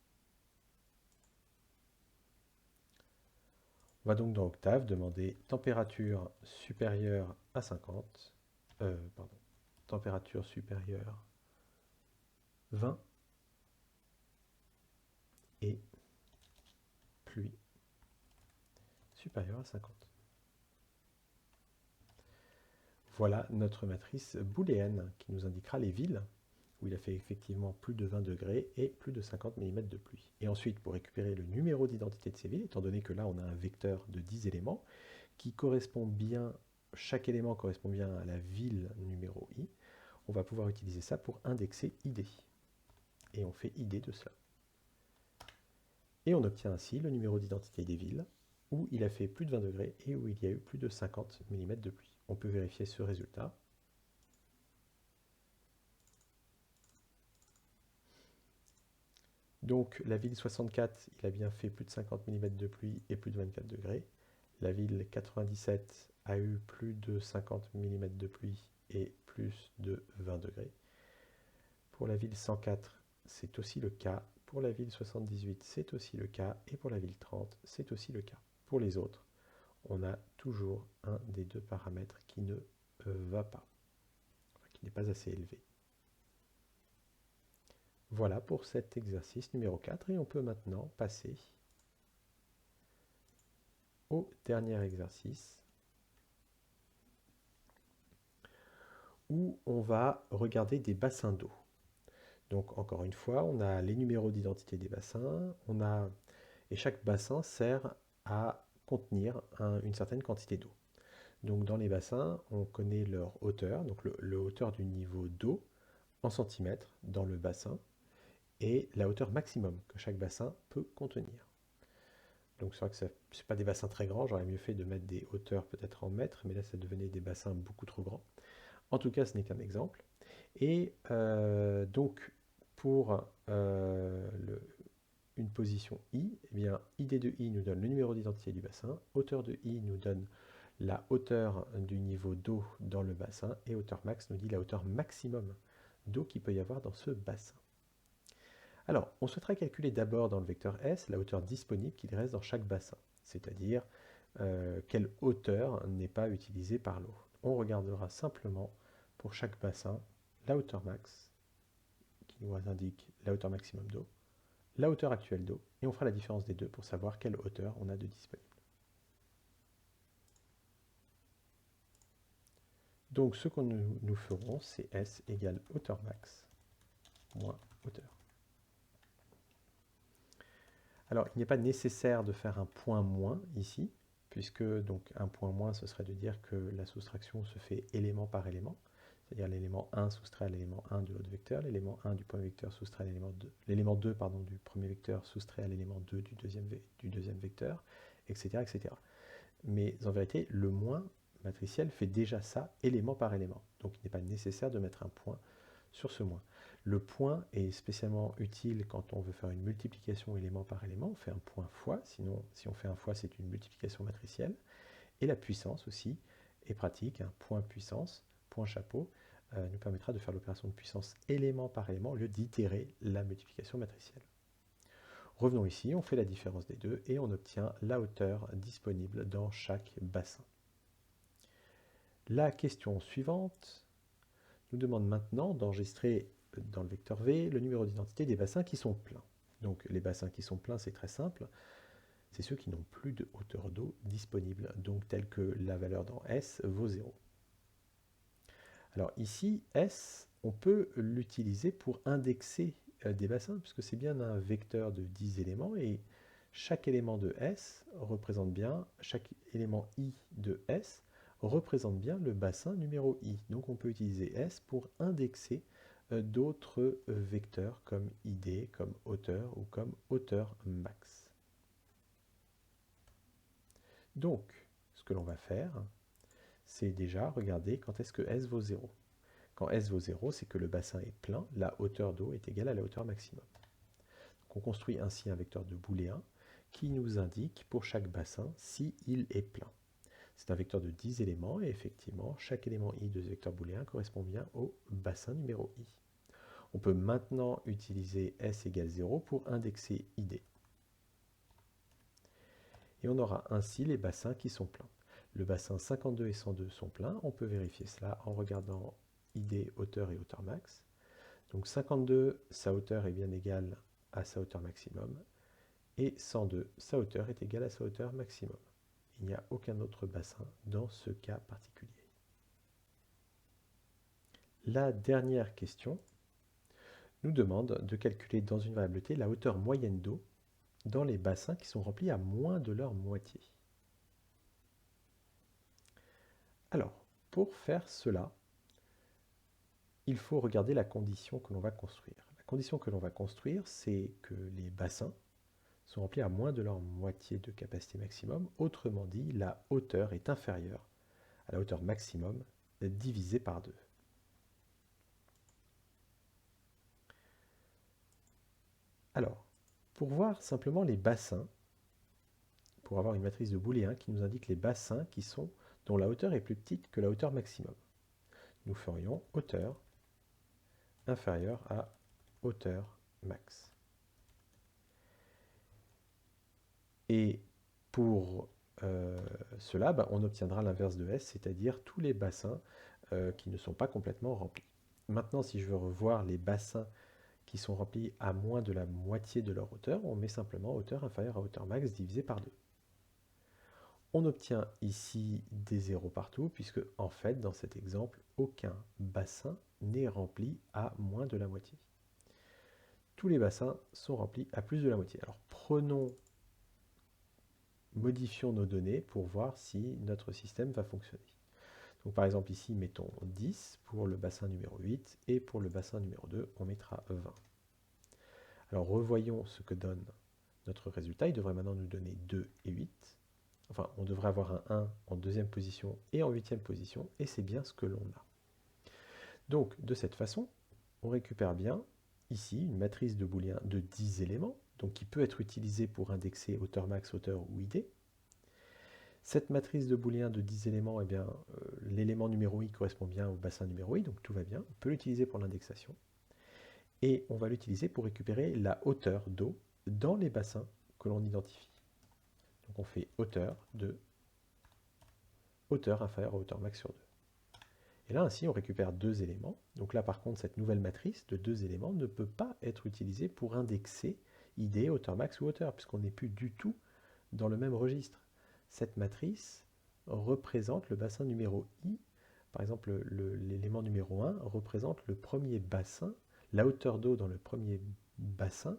A: On va donc dans Octave demander température supérieure à 50, température supérieure 20 et pluie supérieure à 50. Voilà notre matrice booléenne qui nous indiquera les villes où il a fait effectivement plus de 20 degrés et plus de 50 mm de pluie. Et ensuite, pour récupérer le numéro d'identité de ces villes, étant donné que là on a un vecteur de 10 éléments, qui correspond bien, chaque élément correspond bien à la ville numéro i, on va pouvoir utiliser ça pour indexer id. Et on fait id de cela. Et on obtient ainsi le numéro d'identité des villes où il a fait plus de 20 degrés et où il y a eu plus de 50 mm de pluie. On peut vérifier ce résultat. Donc la ville 64, il a bien fait plus de 50 mm de pluie et plus de 24 degrés. La ville 97 a eu plus de 50 mm de pluie et plus de 20 degrés. Pour la ville 104, c'est aussi le cas. Pour la ville 78, c'est aussi le cas. Et pour la ville 30, c'est aussi le cas. Pour les autres, on a toujours un des deux paramètres qui ne va pas, qui n'est pas assez élevé. Voilà pour cet exercice numéro 4 et on peut maintenant passer au dernier exercice où on va regarder des bassins d'eau. Donc encore une fois, on a les numéros d'identité des bassins, et chaque bassin sert à contenir une certaine quantité d'eau. Donc dans les bassins, on connaît leur hauteur, donc le hauteur du niveau d'eau en centimètres dans le bassin, et la hauteur maximum que chaque bassin peut contenir. Donc c'est vrai que ce n'est pas des bassins très grands, j'aurais mieux fait de mettre des hauteurs peut-être en mètres, mais là ça devenait des bassins beaucoup trop grands. En tout cas, ce n'est qu'un exemple. Et donc pour une position i, eh bien, id de i nous donne le numéro d'identité du bassin, hauteur de i nous donne la hauteur du niveau d'eau dans le bassin, et hauteur max nous dit la hauteur maximum d'eau qu'il peut y avoir dans ce bassin. Alors, on souhaiterait calculer d'abord dans le vecteur S la hauteur disponible qu'il reste dans chaque bassin, c'est-à-dire quelle hauteur n'est pas utilisée par l'eau. On regardera simplement pour chaque bassin la hauteur max, qui nous indique la hauteur maximum d'eau, la hauteur actuelle d'eau, et on fera la différence des deux pour savoir quelle hauteur on a de disponible. Donc ce que nous ferons, c'est S égale hauteur max moins hauteur. Alors il n'est pas nécessaire de faire un point moins ici, puisque donc un point moins ce serait de dire que la soustraction se fait élément par élément, c'est-à-dire l'élément 1 soustrait à l'élément 1 de l'autre vecteur, l'élément 1 du premier vecteur soustrait à l'élément 2, l'élément 2 pardon, du premier vecteur soustrait à l'élément 2 du deuxième vecteur, etc., etc. Mais en vérité, le moins matriciel fait déjà ça élément par élément. Donc il n'est pas nécessaire de mettre un point sur ce moins. Le point est spécialement utile quand on veut faire une multiplication élément par élément. On fait un point fois, sinon si on fait un fois, c'est une multiplication matricielle. Et la puissance aussi est pratique, un point puissance, point chapeau, nous permettra de faire l'opération de puissance élément par élément au lieu d'itérer la multiplication matricielle. Revenons ici, on fait la différence des deux et on obtient la hauteur disponible dans chaque bassin. La question suivante nous demande maintenant d'enregistrer dans le vecteur V le numéro d'identité des bassins qui sont pleins. Donc les bassins qui sont pleins, c'est très simple, c'est ceux qui n'ont plus de hauteur d'eau disponible, donc tel que la valeur dans S vaut 0. Alors ici, S, on peut l'utiliser pour indexer des bassins, puisque c'est bien un vecteur de 10 éléments, et chaque élément de S représente bien, chaque élément I de S représente bien le bassin numéro I. Donc on peut utiliser S pour indexer d'autres vecteurs comme ID, comme hauteur ou comme hauteur max. Donc, ce que l'on va faire, c'est déjà regarder quand est-ce que S vaut 0. Quand S vaut 0, c'est que le bassin est plein, la hauteur d'eau est égale à la hauteur maximum. Donc on construit ainsi un vecteur de booléen qui nous indique pour chaque bassin si il est plein. C'est un vecteur de 10 éléments et effectivement, chaque élément I de ce vecteur booléen correspond bien au bassin numéro I. On peut maintenant utiliser S égale 0 pour indexer ID. Et on aura ainsi les bassins qui sont pleins. Le bassin 52 et 102 sont pleins. On peut vérifier cela en regardant ID, hauteur et hauteur max. Donc 52, sa hauteur est bien égale à sa hauteur maximum. Et 102, sa hauteur est égale à sa hauteur maximum. Il n'y a aucun autre bassin dans ce cas particulier. La dernière question nous demande de calculer dans une variable t la hauteur moyenne d'eau dans les bassins qui sont remplis à moins de leur moitié. Alors, pour faire cela, il faut regarder la condition que l'on va construire. La condition que l'on va construire, c'est que les bassins sont remplis à moins de leur moitié de capacité maximum. Autrement dit, la hauteur est inférieure à la hauteur maximum divisée par 2. Alors, pour voir simplement les bassins, pour avoir une matrice de booléen qui nous indique les bassins dont la hauteur est plus petite que la hauteur maximum, nous ferions hauteur inférieure à hauteur max. Et pour cela, on obtiendra l'inverse de S, c'est-à-dire tous les bassins qui ne sont pas complètement remplis. Maintenant, si je veux revoir les bassins qui sont remplis à moins de la moitié de leur hauteur, on met simplement hauteur inférieure à hauteur max divisé par 2. On obtient ici des zéros partout, puisque en fait, dans cet exemple, aucun bassin n'est rempli à moins de la moitié. Tous les bassins sont remplis à plus de la moitié. Alors modifions nos données pour voir si notre système va fonctionner. Donc par exemple ici, mettons 10 pour le bassin numéro 8 et pour le bassin numéro 2, on mettra 20. Alors revoyons ce que donne notre résultat. Il devrait maintenant nous donner 2 et 8. Enfin, on devrait avoir un 1 en deuxième position et en huitième position, et c'est bien ce que l'on a. Donc de cette façon, on récupère bien ici une matrice de booléen de 10 éléments, donc qui peut être utilisée pour indexer hauteur max, hauteur ou ID. Cette matrice de booléen de 10 éléments, eh bien, l'élément numéro i correspond bien au bassin numéro i, donc tout va bien. On peut l'utiliser pour l'indexation. Et on va l'utiliser pour récupérer la hauteur d'eau dans les bassins que l'on identifie. Donc on fait hauteur de hauteur inférieure à hauteur max sur 2. Et là, ainsi, on récupère deux éléments. Donc là, par contre, cette nouvelle matrice de deux éléments ne peut pas être utilisée pour indexer ID, hauteur max ou hauteur, puisqu'on n'est plus du tout dans le même registre. Cette matrice représente le bassin numéro I. Par exemple, l'élément numéro 1 représente le premier bassin, la hauteur d'eau dans le premier bassin,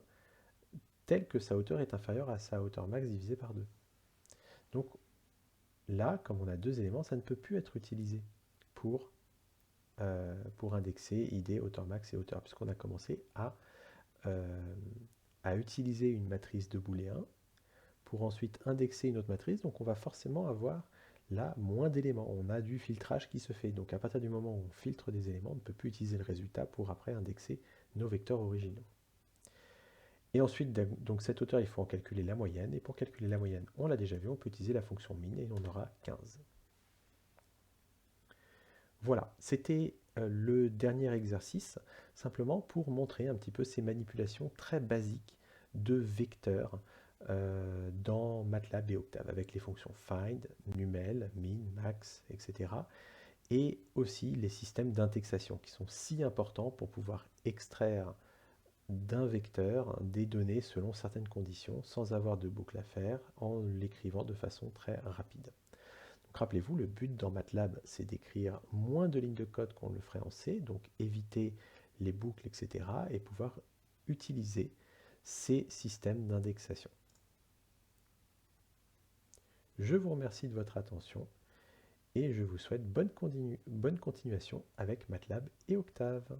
A: telle que sa hauteur est inférieure à sa hauteur max divisée par 2. Donc là, comme on a deux éléments, ça ne peut plus être utilisé pour indexer ID, hauteur max et hauteur, puisqu'on a commencé à utiliser une matrice de booléen pour ensuite indexer une autre matrice. Donc on va forcément avoir là moins d'éléments. On a du filtrage qui se fait. Donc à partir du moment où on filtre des éléments, on ne peut plus utiliser le résultat pour après indexer nos vecteurs originaux. Et ensuite, donc cette hauteur, il faut en calculer la moyenne. Et pour calculer la moyenne, on l'a déjà vu, on peut utiliser la fonction min et on aura 15. Voilà, c'était le dernier exercice, simplement pour montrer un petit peu ces manipulations très basiques de vecteurs dans MATLAB et Octave, avec les fonctions find, numel, min, max, etc. Et aussi les systèmes d'indexation qui sont si importants pour pouvoir extraire d'un vecteur des données selon certaines conditions sans avoir de boucle à faire en l'écrivant de façon très rapide. Donc rappelez-vous, le but dans MATLAB, c'est d'écrire moins de lignes de code qu'on le ferait en C, donc éviter les boucles, etc. et pouvoir utiliser ces systèmes d'indexation. Je vous remercie de votre attention et je vous souhaite bonne continuation avec MATLAB et Octave.